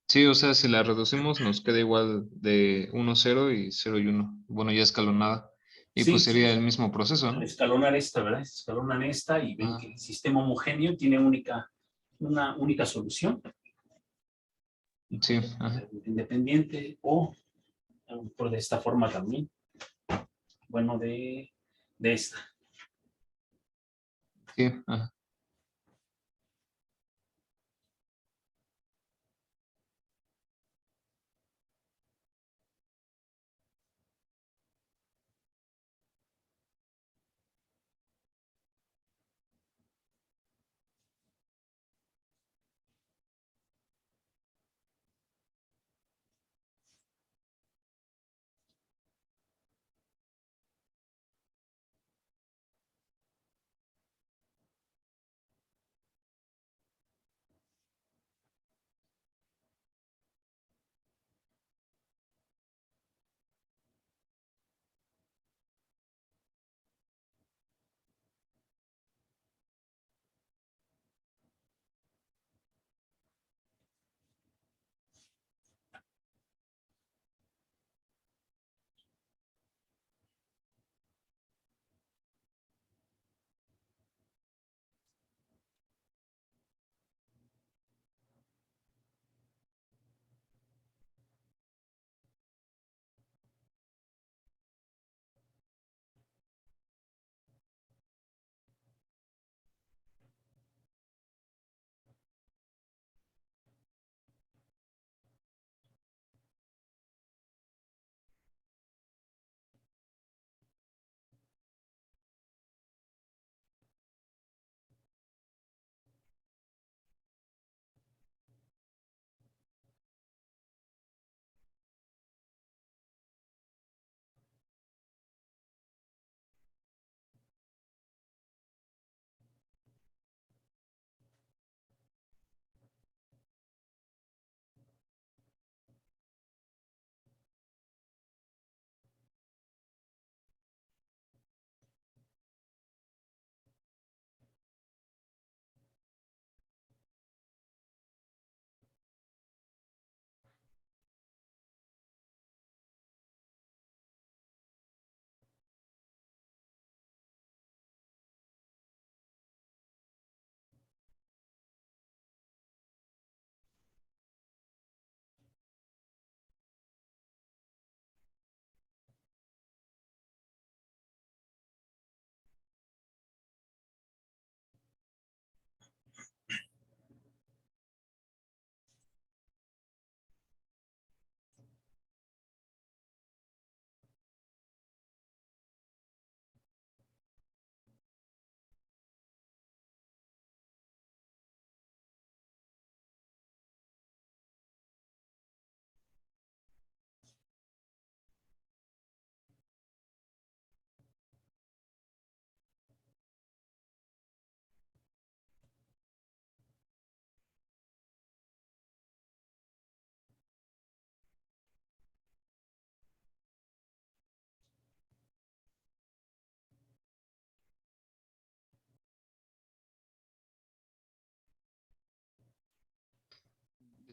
Sí, o sea, si la reducimos nos queda igual de 1, 0 y 0 y 1. Bueno, ya escalonada. Y pues Sí, sería el mismo proceso, al ¿no? escalonar esta, ¿verdad? Escalonan esta y ven Ajá. que el sistema homogéneo tiene una única solución. Y Sí, puede ajá. ser independiente o a lo mejor de esta forma también. Bueno, de esta. Sí, ajá.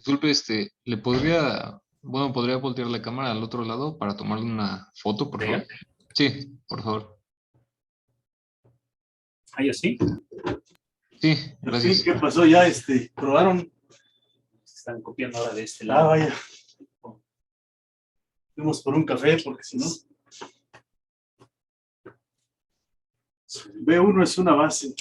Disculpe, podría voltear la cámara al otro lado para tomarle una foto, por favor. ¿Vean? Sí, por favor. ¿Ahí así? Sí, En fin, gracias. ¿qué pasó ya? ¿Probaron? Están copiando ahora de este Ah, lado. vaya. Fuimos por un café porque si no. B1 es una base.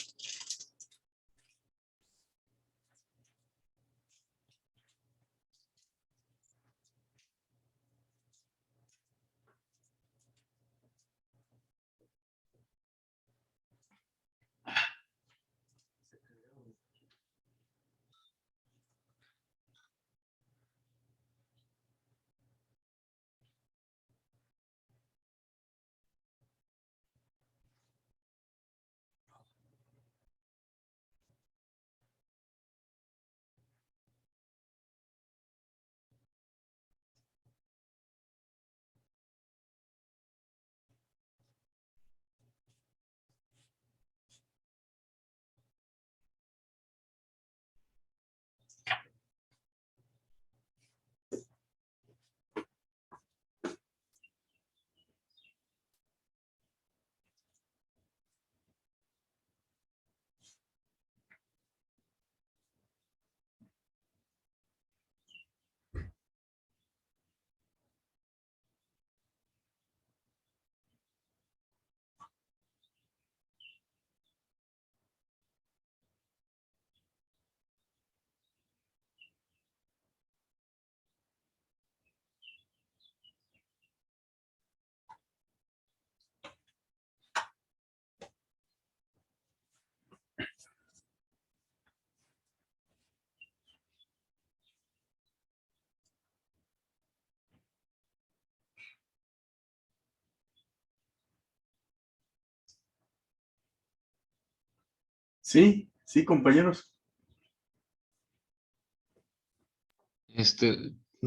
Sí, sí, compañeros.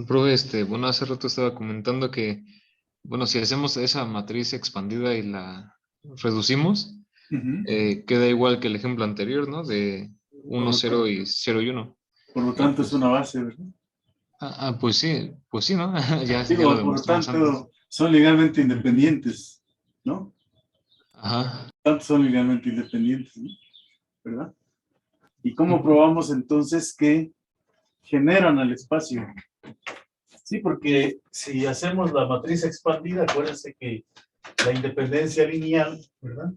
Profe, bueno, hace rato estaba comentando que, bueno, si hacemos esa matriz expandida y la reducimos, Ujú. queda igual que el ejemplo anterior, ¿no? De Por 1, lo 0 tanto, y 0 y 1. por lo Y tanto es pues, una base, ¿verdad? pues sí, ¿no? Ya lo Digo, por lo demostramos antes. tanto, son legalmente independientes, ¿no? Ajá. Tanto son legalmente independientes, ¿no? ¿Verdad? ¿Y cómo probamos entonces que generan el espacio? Sí, porque si hacemos la matriz expandida, acuérdense que la independencia lineal, ¿verdad?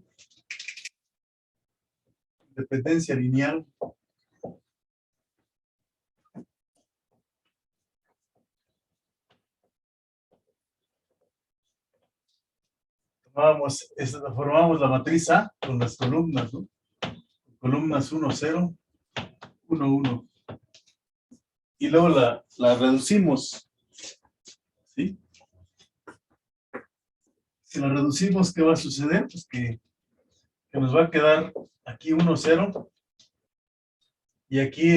Independencia lineal formamos la matriz A con las columnas, ¿no? Columnas 1, 0, 1, 1. Y luego la reducimos, ¿sí? Si la reducimos, ¿qué va a suceder? Pues que nos va a quedar aquí 1, 0. Y aquí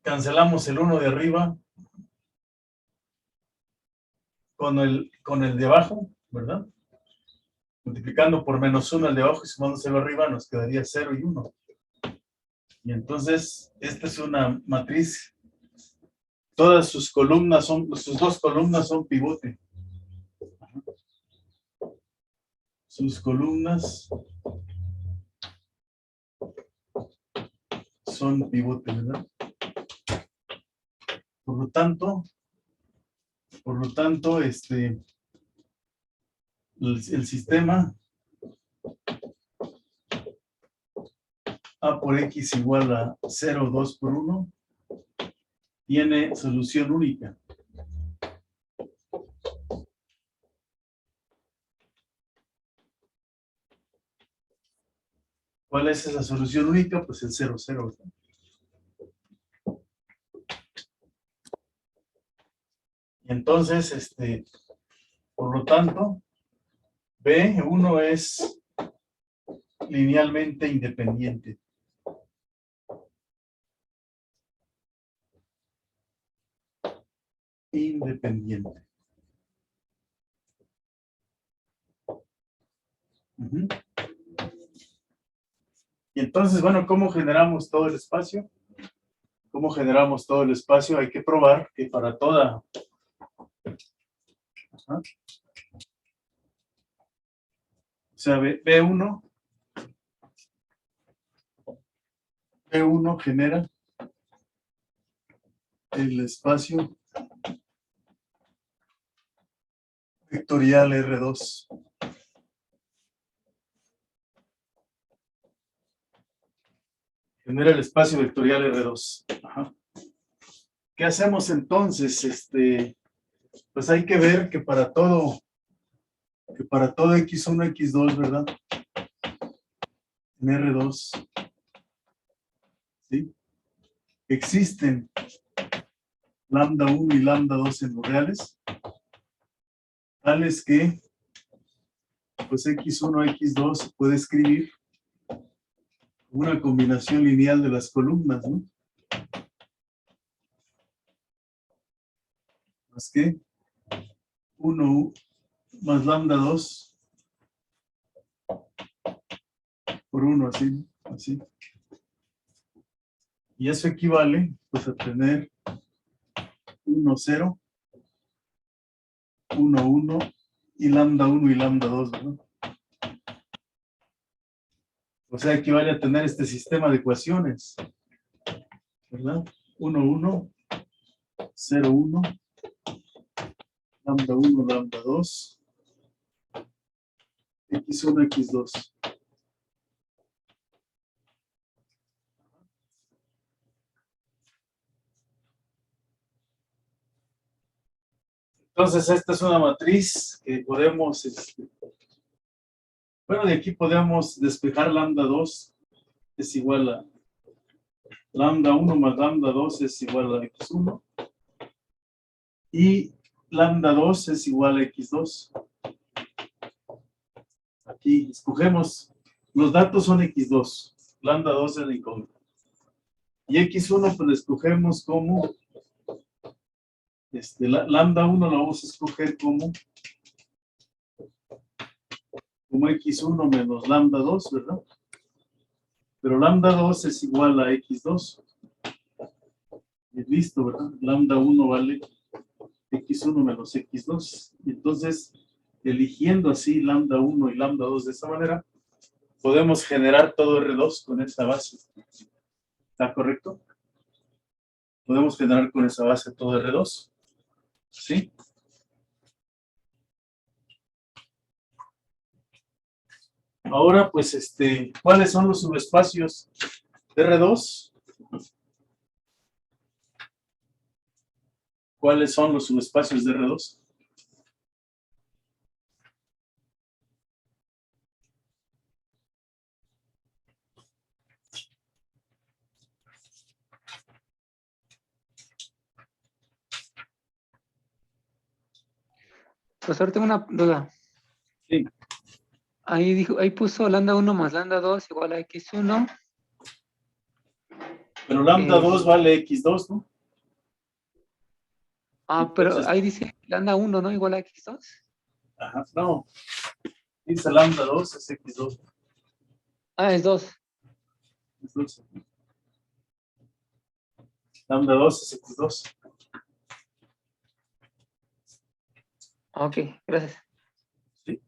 cancelamos el 1 de arriba con el de abajo, ¿verdad? Multiplicando por menos 1 el de abajo y sumándoselo arriba, nos quedaría 0 y 1. Y entonces, esta es una matriz. Todas sus columnas sus dos columnas son pivote. Sus columnas son pivote, ¿verdad? Por lo tanto, el sistema A por X igual a 0, 2 por 1 tiene solución única. ¿Cuál es esa solución única? Pues el 0, 0, ¿verdad? Y entonces, por lo tanto, B1 es linealmente independiente. Independiente. Uh-huh. Y entonces, bueno, ¿cómo generamos todo el espacio? ¿Cómo generamos todo el espacio? Hay que probar que para toda... ¿Ah? O sea, B1 genera el espacio vectorial R2. Genera el espacio vectorial R2. Ajá. ¿Qué hacemos entonces? Pues hay que ver que para todo X1, X2, ¿verdad? En R2, ¿sí? Existen lambda 1 y lambda 2 en los reales, tales que, pues X1, X2 se puede escribir una combinación lineal de las columnas, ¿no? Más que 1 más lambda 2 por 1, así, así. Y eso equivale, pues, a tener 1, 0, 1, 1 y lambda 1 y lambda 2, ¿verdad? O sea, equivale a tener este sistema de ecuaciones, ¿verdad? 1, 1, 0, 1, lambda 1, lambda 2, X1, X2. Entonces, esta es una matriz que podemos, bueno, de aquí podemos despejar lambda 2 es igual a lambda 1 más lambda 2 es igual a X1 y lambda 2 es igual a X2. Aquí escogemos, los datos son X2, lambda 2 es la incógnita. Y x1 pues lo escogemos como, lambda 1 lo vamos a escoger como x1 menos lambda 2, ¿verdad? Pero lambda 2 es igual a x2. Y listo, ¿verdad? Lambda 1 vale x1 menos x2. Y entonces, eligiendo así lambda 1 y lambda 2 de esta manera, podemos generar todo R2 con esta base. ¿Está correcto? Podemos generar con esa base todo R2. ¿Sí? Ahora, pues, ¿cuáles son los subespacios de R2? ¿Cuáles son los subespacios de R2? Pues ahora tengo una duda. Sí. Ahí puso lambda 1 más lambda 2 igual a x1. Pero lambda 2 vale x2, ¿no? Pero Entonces, ahí dice lambda 1, ¿no? Igual a x2. ajá, no. Dice lambda 2 es x2. Es 2. Es 2. Lambda 2 es x2. Ok, gracias. ¿Sí?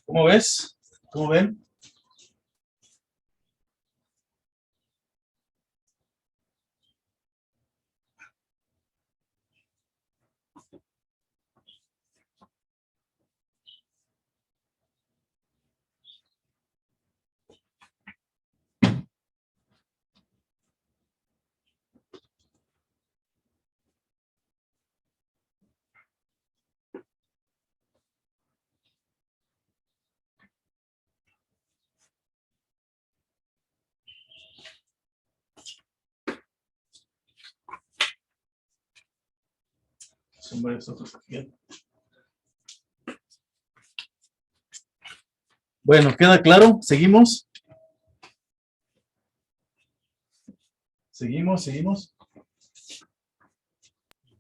¿Cómo ves? ¿Cómo ven? Son varios otros aquí. Bueno, ¿queda claro? ¿Seguimos? ¿Seguimos?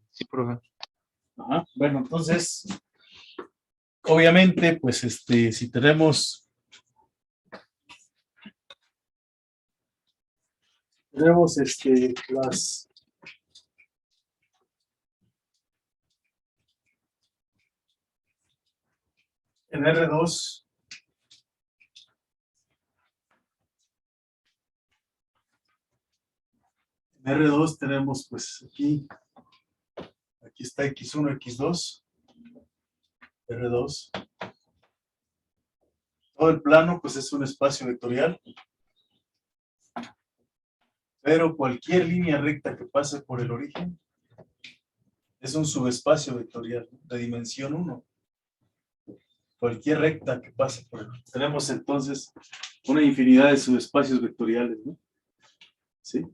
Sí, profe. Ajá. Bueno, entonces, obviamente, pues, si tenemos las en R2 tenemos pues aquí está X1, X2, R2. Todo el plano pues es un espacio vectorial, pero cualquier línea recta que pase por el origen es un subespacio vectorial de dimensión 1. Cualquier recta que pase por el... Tenemos entonces una infinidad de subespacios vectoriales, ¿no? ¿Sí?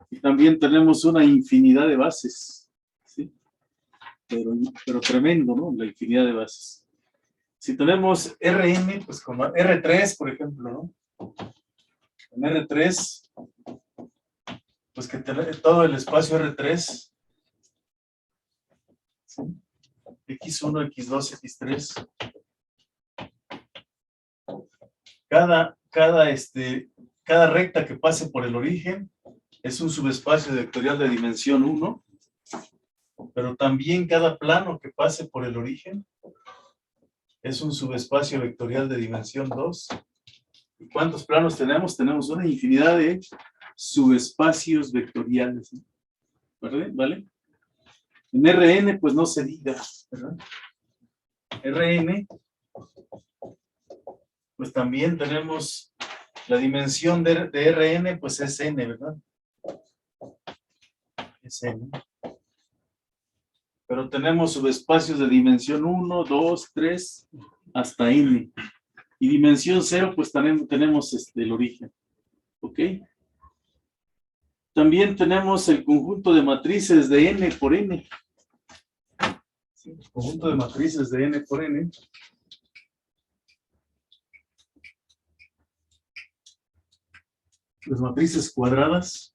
Y también tenemos una infinidad de bases, ¿sí? Pero tremendo, ¿no? La infinidad de bases. Si tenemos Rn, pues como R3, por ejemplo, ¿no? En R3, pues que todo el espacio R3, ¿sí? X1, X2, X3. Cada recta que pase por el origen es un subespacio vectorial de dimensión 1, pero también cada plano que pase por el origen es un subespacio vectorial de dimensión 2. ¿Y cuántos planos tenemos? Tenemos una infinidad de subespacios vectoriales, ¿verdad? ¿Vale? En Rn, pues no se diga, ¿verdad? Rn, pues también tenemos la dimensión de Rn, pues es n, ¿verdad? Es n. Pero tenemos subespacios de dimensión 1, 2, 3, hasta n. Y dimensión 0, pues también tenemos el origen. ¿Ok? También tenemos el conjunto de matrices de n por n. Sí, el conjunto de matrices de n por n. Las matrices cuadradas.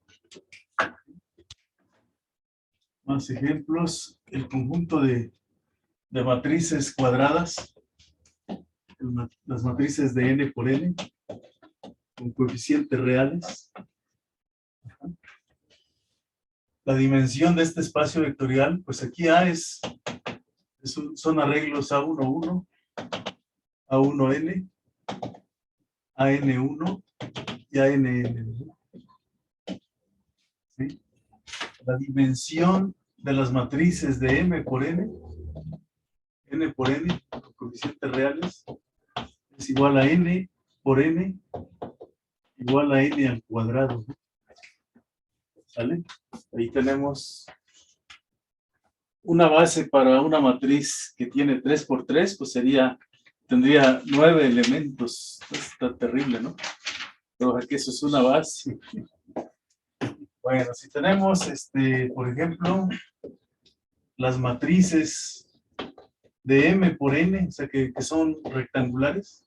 Más ejemplos. El conjunto de matrices cuadradas. Las matrices de n por n. Con coeficientes reales. La dimensión de este espacio vectorial, pues aquí A son arreglos A11, A1n, AN1 y ANN. ¿Sí? La dimensión de las matrices de M por N por N, con coeficientes reales, es igual a N por N, igual a N al cuadrado. ¿Sale? Ahí tenemos una base para una matriz que tiene 3 por 3, pues tendría 9 elementos. Está terrible, ¿no? Pero aquí eso es una base. Bueno, si tenemos, por ejemplo, las matrices de M por N, o sea, que son rectangulares.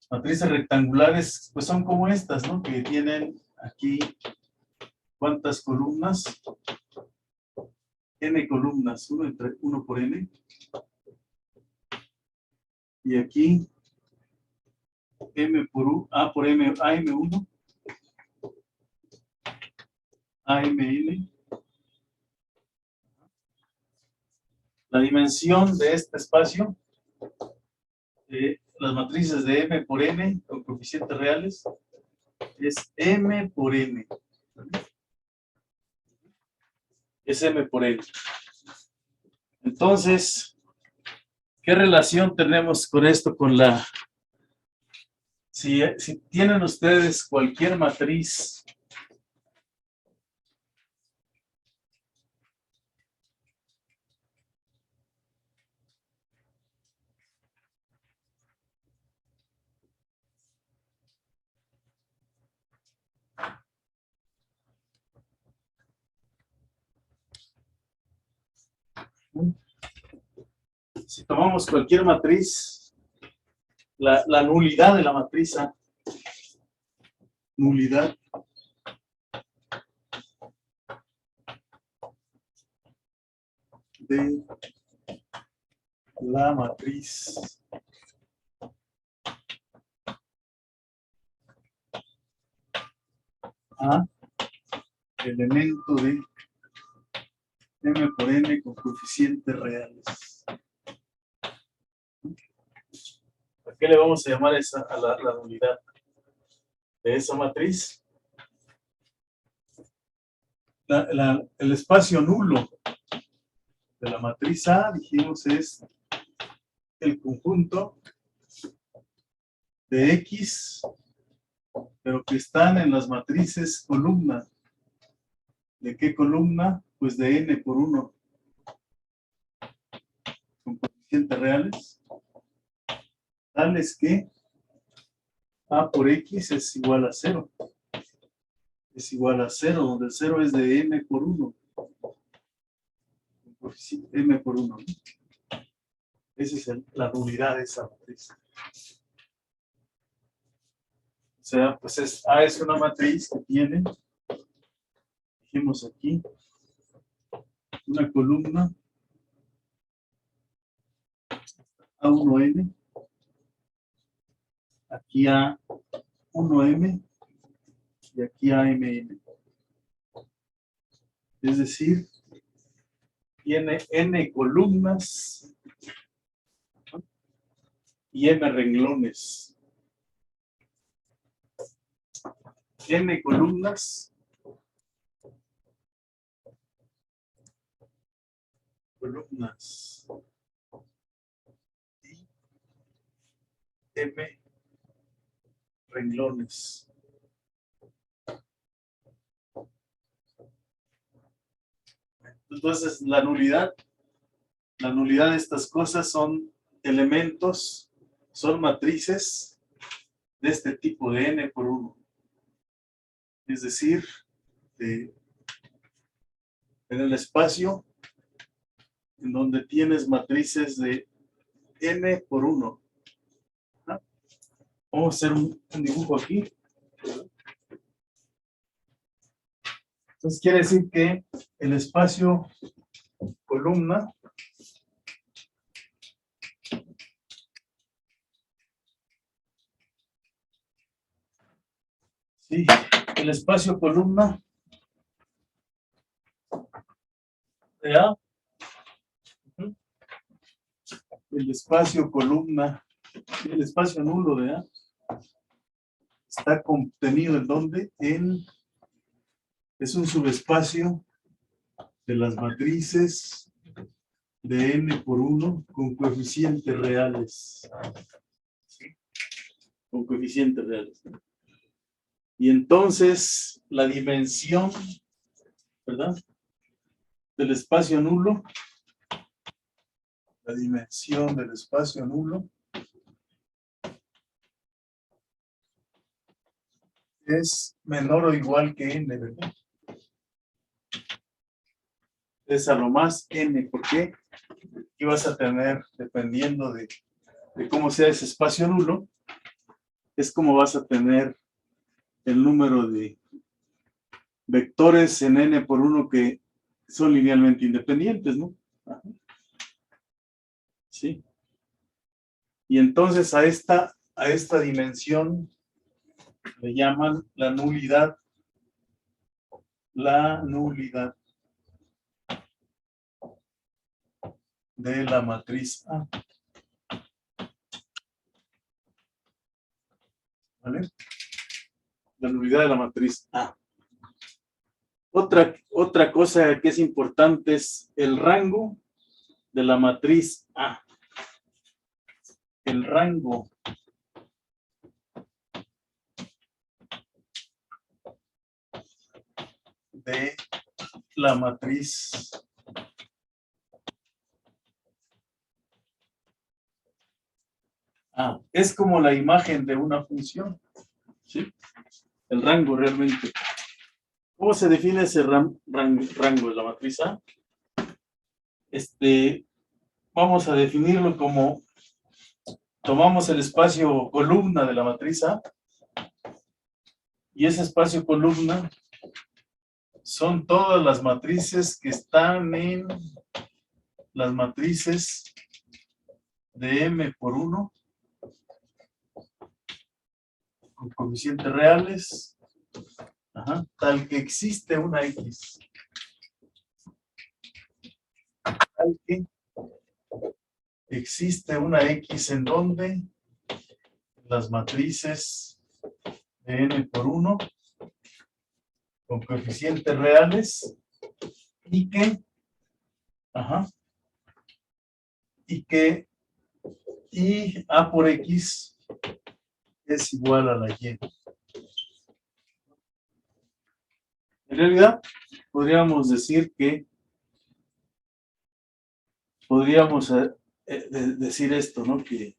Matrices rectangulares, pues son como estas, ¿no? Que tienen aquí, ¿cuántas columnas? N columnas, 1 por N. Y aquí, M por U, A por M, AM1, AMN. La dimensión de este espacio, las matrices de M por N, con coeficientes reales, es M por N. Es M por N. Entonces, ¿qué relación tenemos con esto? Si tienen ustedes cualquier matriz si tomamos cualquier matriz, la nulidad de la matriz A, nulidad de la matriz A, elemento de M por N con coeficientes reales. ¿A qué le vamos a llamar a la nulidad de esa matriz? El espacio nulo de la matriz A, dijimos, es el conjunto de X, pero que están en las matrices columna. ¿De qué columna? Pues de N por 1. Con coeficientes reales. Tales que A por X es igual a 0. Es igual a 0, donde el 0 es de M por 1. M por 1. Esa es la nulidad de esa matriz. O sea, pues A es una matriz que tiene, dijimos aquí, una columna A1N, aquí A1M, y aquí AMN. Es decir, tiene N columnas y M renglones. N columnas. Y M renglones. Entonces, la nulidad de estas cosas son elementos, son matrices de este tipo de N por 1. Es decir, en el espacio en donde tienes matrices de N por 1. Vamos a hacer un dibujo aquí. Entonces quiere decir que el espacio columna sí, el espacio columna de A, el espacio columna, el espacio nulo de A está contenido en donde es un subespacio de las matrices de N por 1 con coeficientes reales. ¿Sí? Con coeficientes reales. Y entonces la dimensión, ¿verdad? Del espacio nulo, la dimensión del espacio nulo es menor o igual que N, ¿verdad? Es a lo más N, ¿por qué? Aquí vas a tener, dependiendo de cómo sea ese espacio nulo, es como vas a tener el número de vectores en N por 1 que son linealmente independientes, ¿no? Ajá. Sí. Y entonces a esta dimensión le llaman la nulidad. La nulidad de la matriz A. ¿Vale? La nulidad de la matriz A. Otra cosa que es importante es el rango de la matriz A. El rango de la matriz A. Es como la imagen de una función. ¿Sí? El rango realmente. ¿Cómo se define ese rango de la matriz A? Vamos a definirlo como tomamos el espacio columna de la matriz A y ese espacio columna son todas las matrices que están en las matrices de M por 1 con coeficientes reales, tal que existe una X. Tal que existe una X en donde las matrices de N por 1 con coeficientes reales y que A por X es igual a la Y. En realidad, podríamos decir que podríamos decir esto, ¿no? Que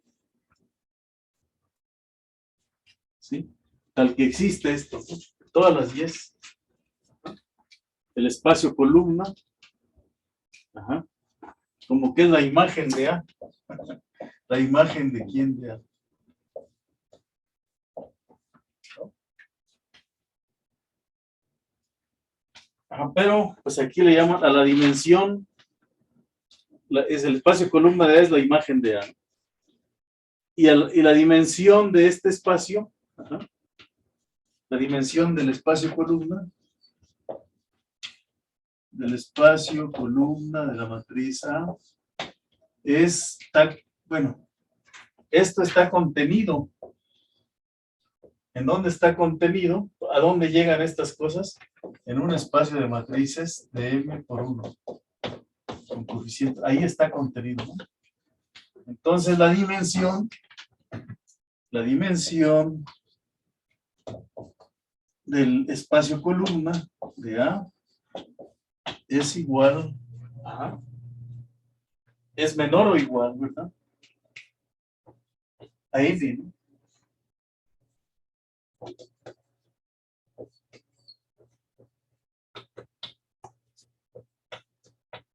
¿sí? Tal que existe esto, ¿no? Todas las Y's, el espacio columna, como que es la imagen de A. La imagen de quién de A. Pero pues aquí le llaman a la dimensión, es el espacio columna de A, es la imagen de A. Y la dimensión de este espacio La dimensión del espacio columna. Del espacio columna de la matriz A. Bueno, esto está contenido. ¿En dónde está contenido? ¿A dónde llegan estas cosas? En un espacio de matrices de M por 1. Con coeficiente. Ahí está contenido, ¿no? Entonces la dimensión del espacio columna de A es igual a, es menor o igual, ¿verdad? A N, ¿no?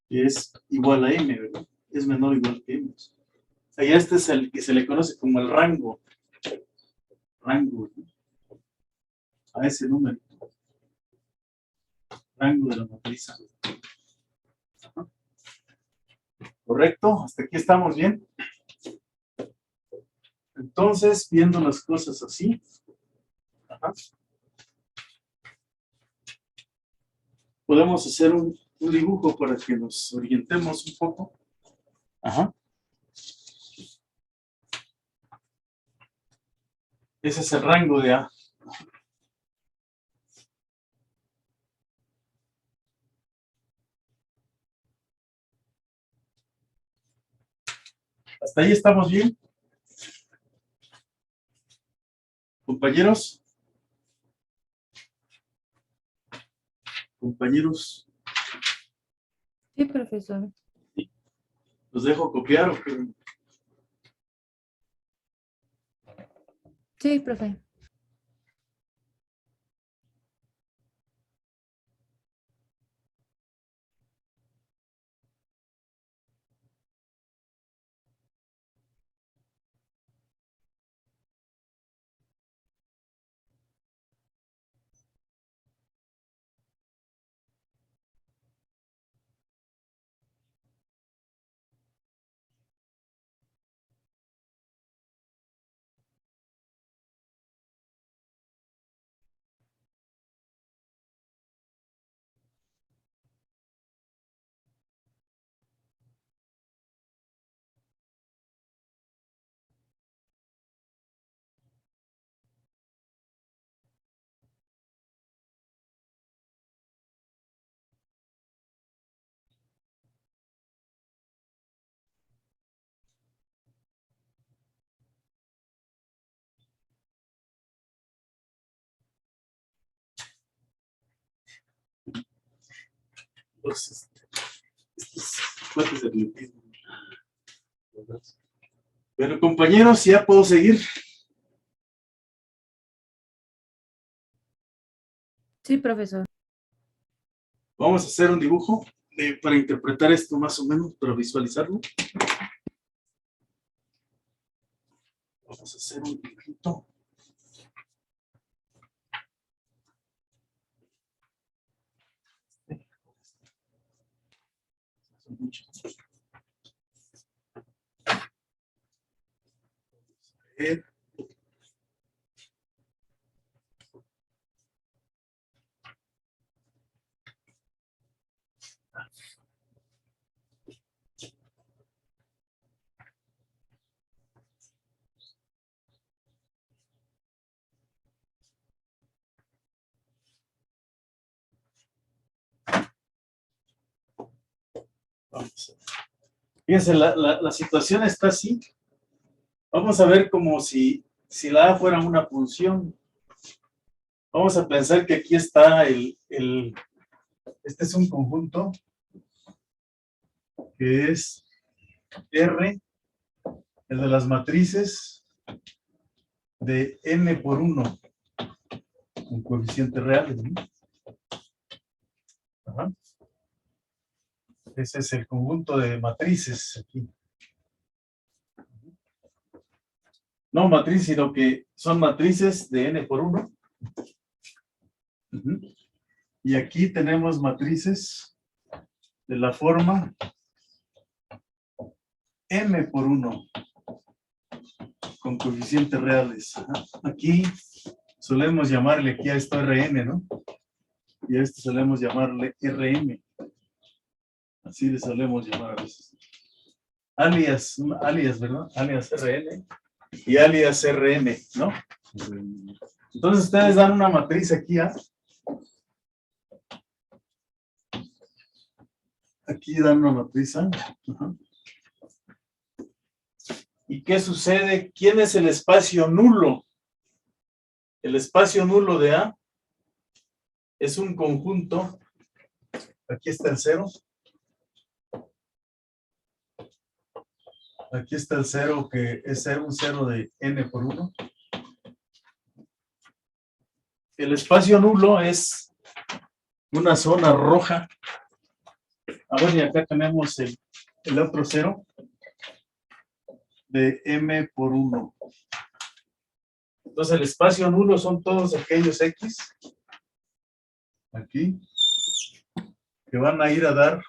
Es igual a M, ¿verdad? Es menor o igual que M. Allá este es el que se le conoce como el rango. Rango, ¿no? A ese número. Rango de la matriz. ¿Correcto? ¿Hasta aquí estamos bien? Entonces, viendo las cosas así. Ajá. Podemos hacer un dibujo para que nos orientemos un poco. Ajá. Ese es el rango de A. ¿Hasta ahí estamos bien? ¿Compañeros? ¿Compañeros? Sí, profesor. ¿Los dejo copiar o qué? Sí, profe. Estos cuates de atletismo. Bueno, compañeros, ya puedo seguir. Sí, profesor. Vamos a hacer un dibujo para interpretar esto más o menos, para visualizarlo. Vamos a hacer un dibujito. Son muchos. A ver. Vamos a ver. Fíjense, la situación está así. Vamos a ver como si la A fuera una función. Vamos a pensar que aquí está este es un conjunto que es R, el de las matrices de M por 1, con coeficientes reales, ¿no? Ajá. Ese es el conjunto de matrices aquí. No matriz, sino que son matrices de N por 1. Y aquí tenemos matrices de la forma M por 1 con coeficientes reales. Aquí solemos llamarle aquí a esto Rn, ¿no? Y a esto solemos llamarle Rm. Así le solemos llamar a veces. Alias, ¿verdad? Alias Rn y alias Rm, ¿no? Entonces ustedes dan una matriz aquí, ¿ah? Aquí dan una matriz, ¿ah? Ajá. ¿Y qué sucede? ¿Quién es el espacio nulo? El espacio nulo de A es un conjunto. Aquí está el 0. Aquí está el 0, que es un 0 de n por 1. El espacio nulo es una zona roja. A ver, y acá tenemos el otro 0 de m por 1. Entonces el espacio nulo son todos aquellos x aquí que van a ir a dar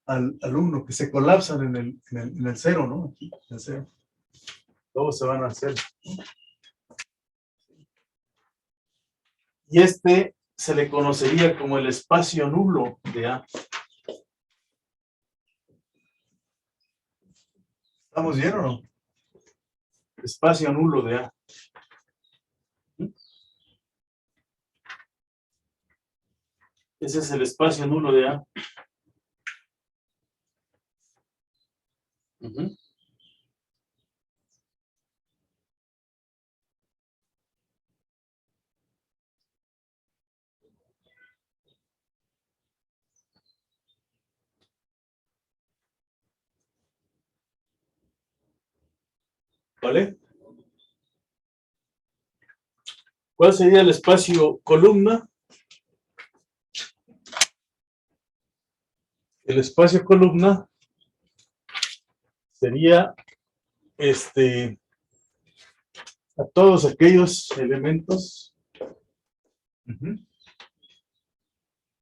al 1, que se colapsan en el 0, ¿no? Aquí, en el 0. Todos se van al 0. Y este se le conocería como el espacio nulo de A. ¿Estamos bien o no? Espacio nulo de A. Ese es el espacio nulo de A. ¿Vale? ¿Cuál sería el espacio columna? El espacio columna sería a todos aquellos elementos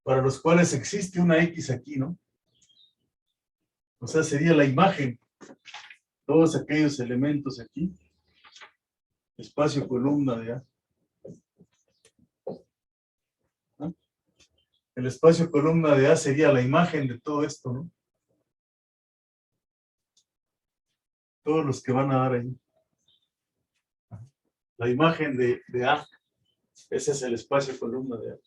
para los cuales existe una X aquí, ¿no? O sea, sería la imagen. Todos aquellos elementos aquí. Espacio columna de A. ¿No? El espacio columna de A sería la imagen de todo esto, ¿no? Todos los que van a dar ahí. La imagen de A. Ese es el espacio columna de A.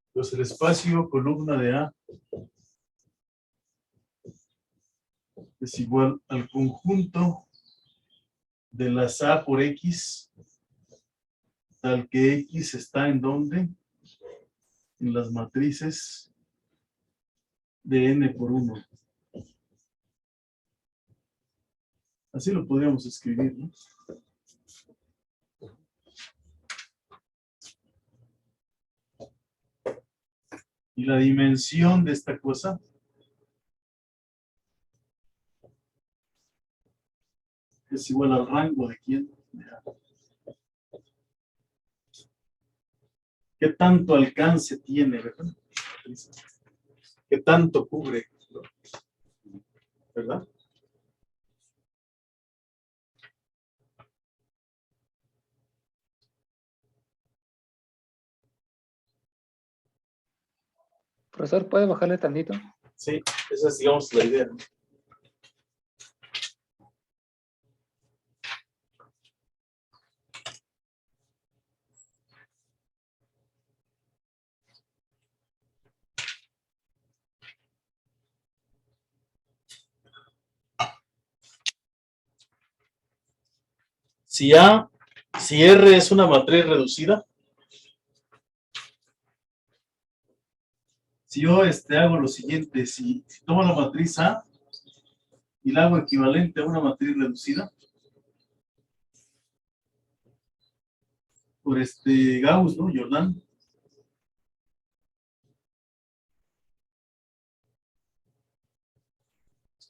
Entonces el espacio columna de A es igual al conjunto de las A por X, tal que X está en donde, en las matrices de n por 1. Así lo podríamos escribir, ¿no? Y la dimensión de esta cosa es igual al rango de quién. ¿Qué tanto alcance tiene, verdad? ¿Qué tanto cubre? ¿Verdad? Profesor, ¿puede bajarle tantito? Sí, esa es, digamos, la idea, ¿no? Si R es una matriz reducida, si yo hago lo siguiente, si tomo la matriz A y la hago equivalente a una matriz reducida, por Gauss, ¿no? Jordan.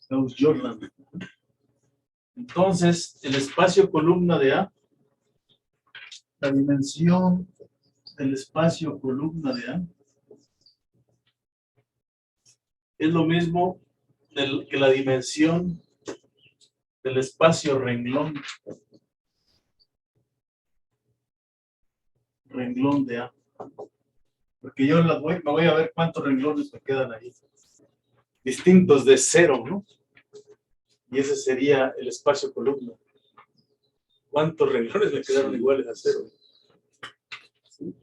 Gauss-Jordan. Entonces, el espacio columna de A, la dimensión del espacio columna de A, es lo mismo que la dimensión del espacio renglón. Renglón de A. Porque yo me voy a ver cuántos renglones me quedan ahí. Distintos de 0, ¿no? Y ese sería el espacio columna. ¿Cuántos renglones me quedaron iguales a 0? ¿Sí?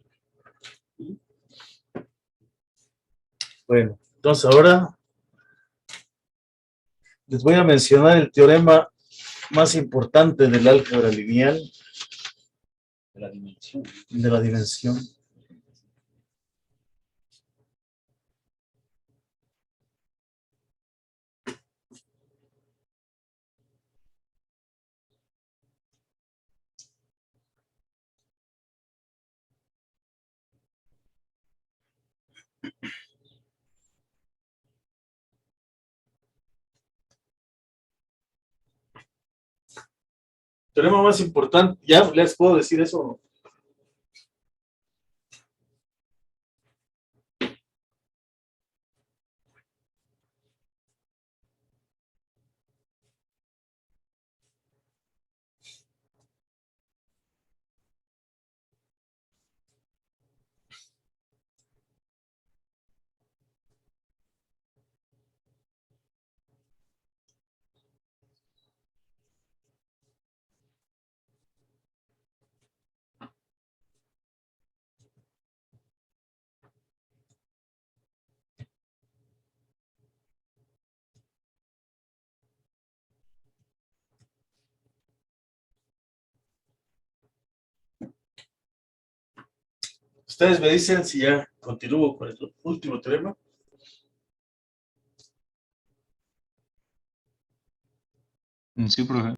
Bueno, entonces ahora les voy a mencionar el teorema más importante del álgebra lineal. De la dimensión. De la dimensión. Teorema más importante, ¿ya les puedo decir eso o no? Ustedes me dicen si ya continúo con el último teorema. Sí, profe.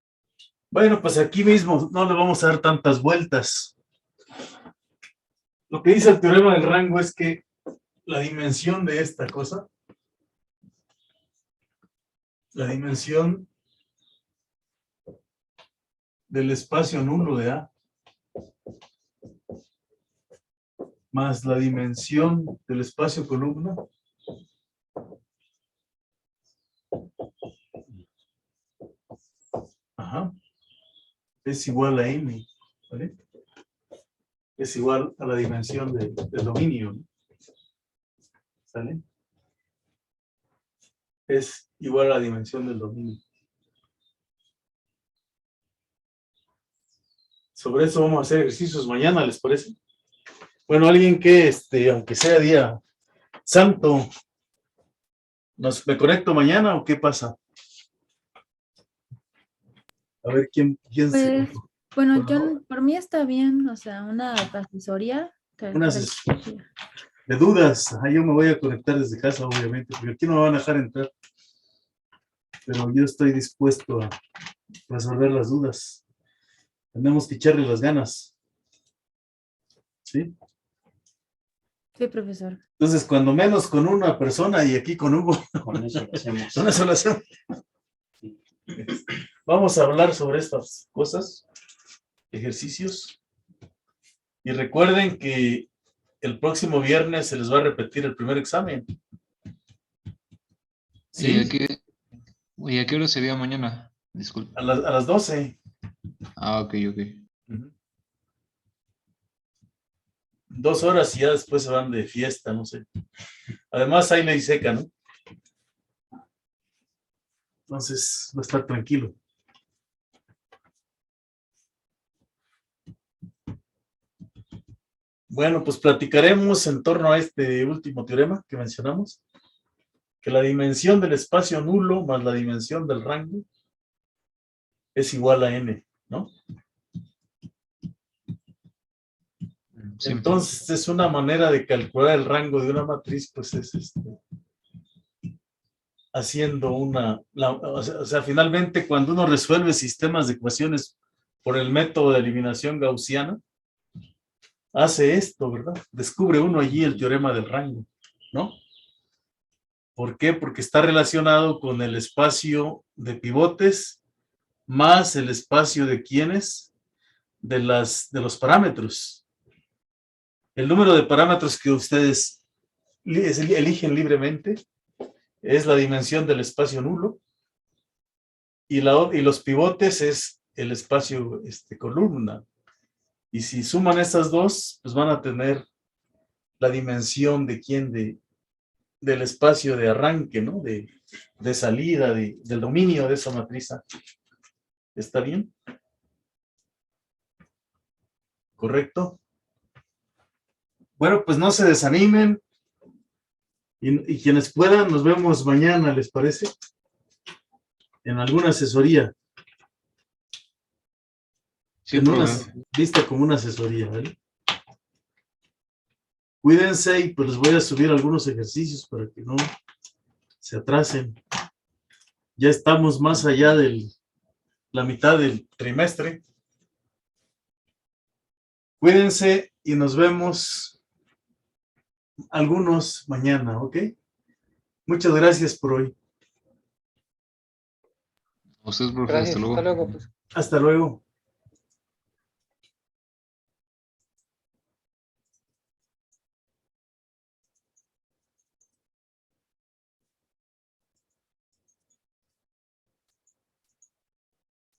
Bueno, pues aquí mismo no le vamos a dar tantas vueltas. Lo que dice el teorema del rango es que la dimensión de esta cosa, la dimensión del espacio nulo de A, más la dimensión del espacio columna, es igual a M, ¿vale? Es igual a la dimensión del dominio, ¿no? ¿Sale? Es igual a la dimensión del dominio. Sobre eso vamos a hacer ejercicios mañana, ¿les parece? Bueno, alguien que, aunque sea día santo, ¿me conecto mañana o qué pasa? A ver, ¿quién se... Pues, bueno, Bueno, por mí está bien, o sea, una asesoría. Unas de dudas. Ajá, yo me voy a conectar desde casa, obviamente, porque aquí no me van a dejar entrar. Pero yo estoy dispuesto a resolver las dudas. Tenemos que echarle las ganas. ¿Sí? Sí, profesor. Entonces, cuando menos con una persona y aquí con Hugo. Con eso lo hacemos. Con eso lo hacemos. Vamos a hablar sobre estas cosas, ejercicios. Y recuerden que el próximo viernes se les va a repetir el primer examen. ¿Sí? ¿Y a qué hora sería mañana? Disculpe. A las 12. Ah, ok. 2 horas y ya después se van de fiesta, no sé. Además hay ley seca, ¿no? Entonces va a estar tranquilo. Bueno, pues platicaremos en torno a este último teorema que mencionamos, que la dimensión del espacio nulo más la dimensión del rango es igual a n, ¿no? Sí. Entonces es una manera de calcular el rango de una matriz, pues es haciendo o sea, finalmente cuando uno resuelve sistemas de ecuaciones por el método de eliminación gaussiana, hace esto, ¿verdad? Descubre uno allí el teorema del rango, ¿no? ¿Por qué? Porque está relacionado con el espacio de pivotes más el espacio de ¿quiénes? De los parámetros. El número de parámetros que ustedes eligen libremente es la dimensión del espacio nulo y los pivotes es el espacio columna. Y si suman estas dos, pues van a tener la dimensión de quién, del espacio de arranque, ¿no? De salida, del dominio de esa matriz A. ¿Está bien? ¿Correcto? Bueno, pues no se desanimen. Y quienes puedan, nos vemos mañana, ¿les parece? En alguna asesoría. Sí, En una profe. vista como una asesoría, ¿vale? Cuídense y pues les voy a subir algunos ejercicios para que no se atrasen. Ya estamos más allá de la mitad del trimestre. Cuídense y nos vemos algunos mañana, ¿ok? Muchas gracias por hoy. A ustedes, profe, Gracias, hasta luego. hasta luego. Pues. Hasta luego.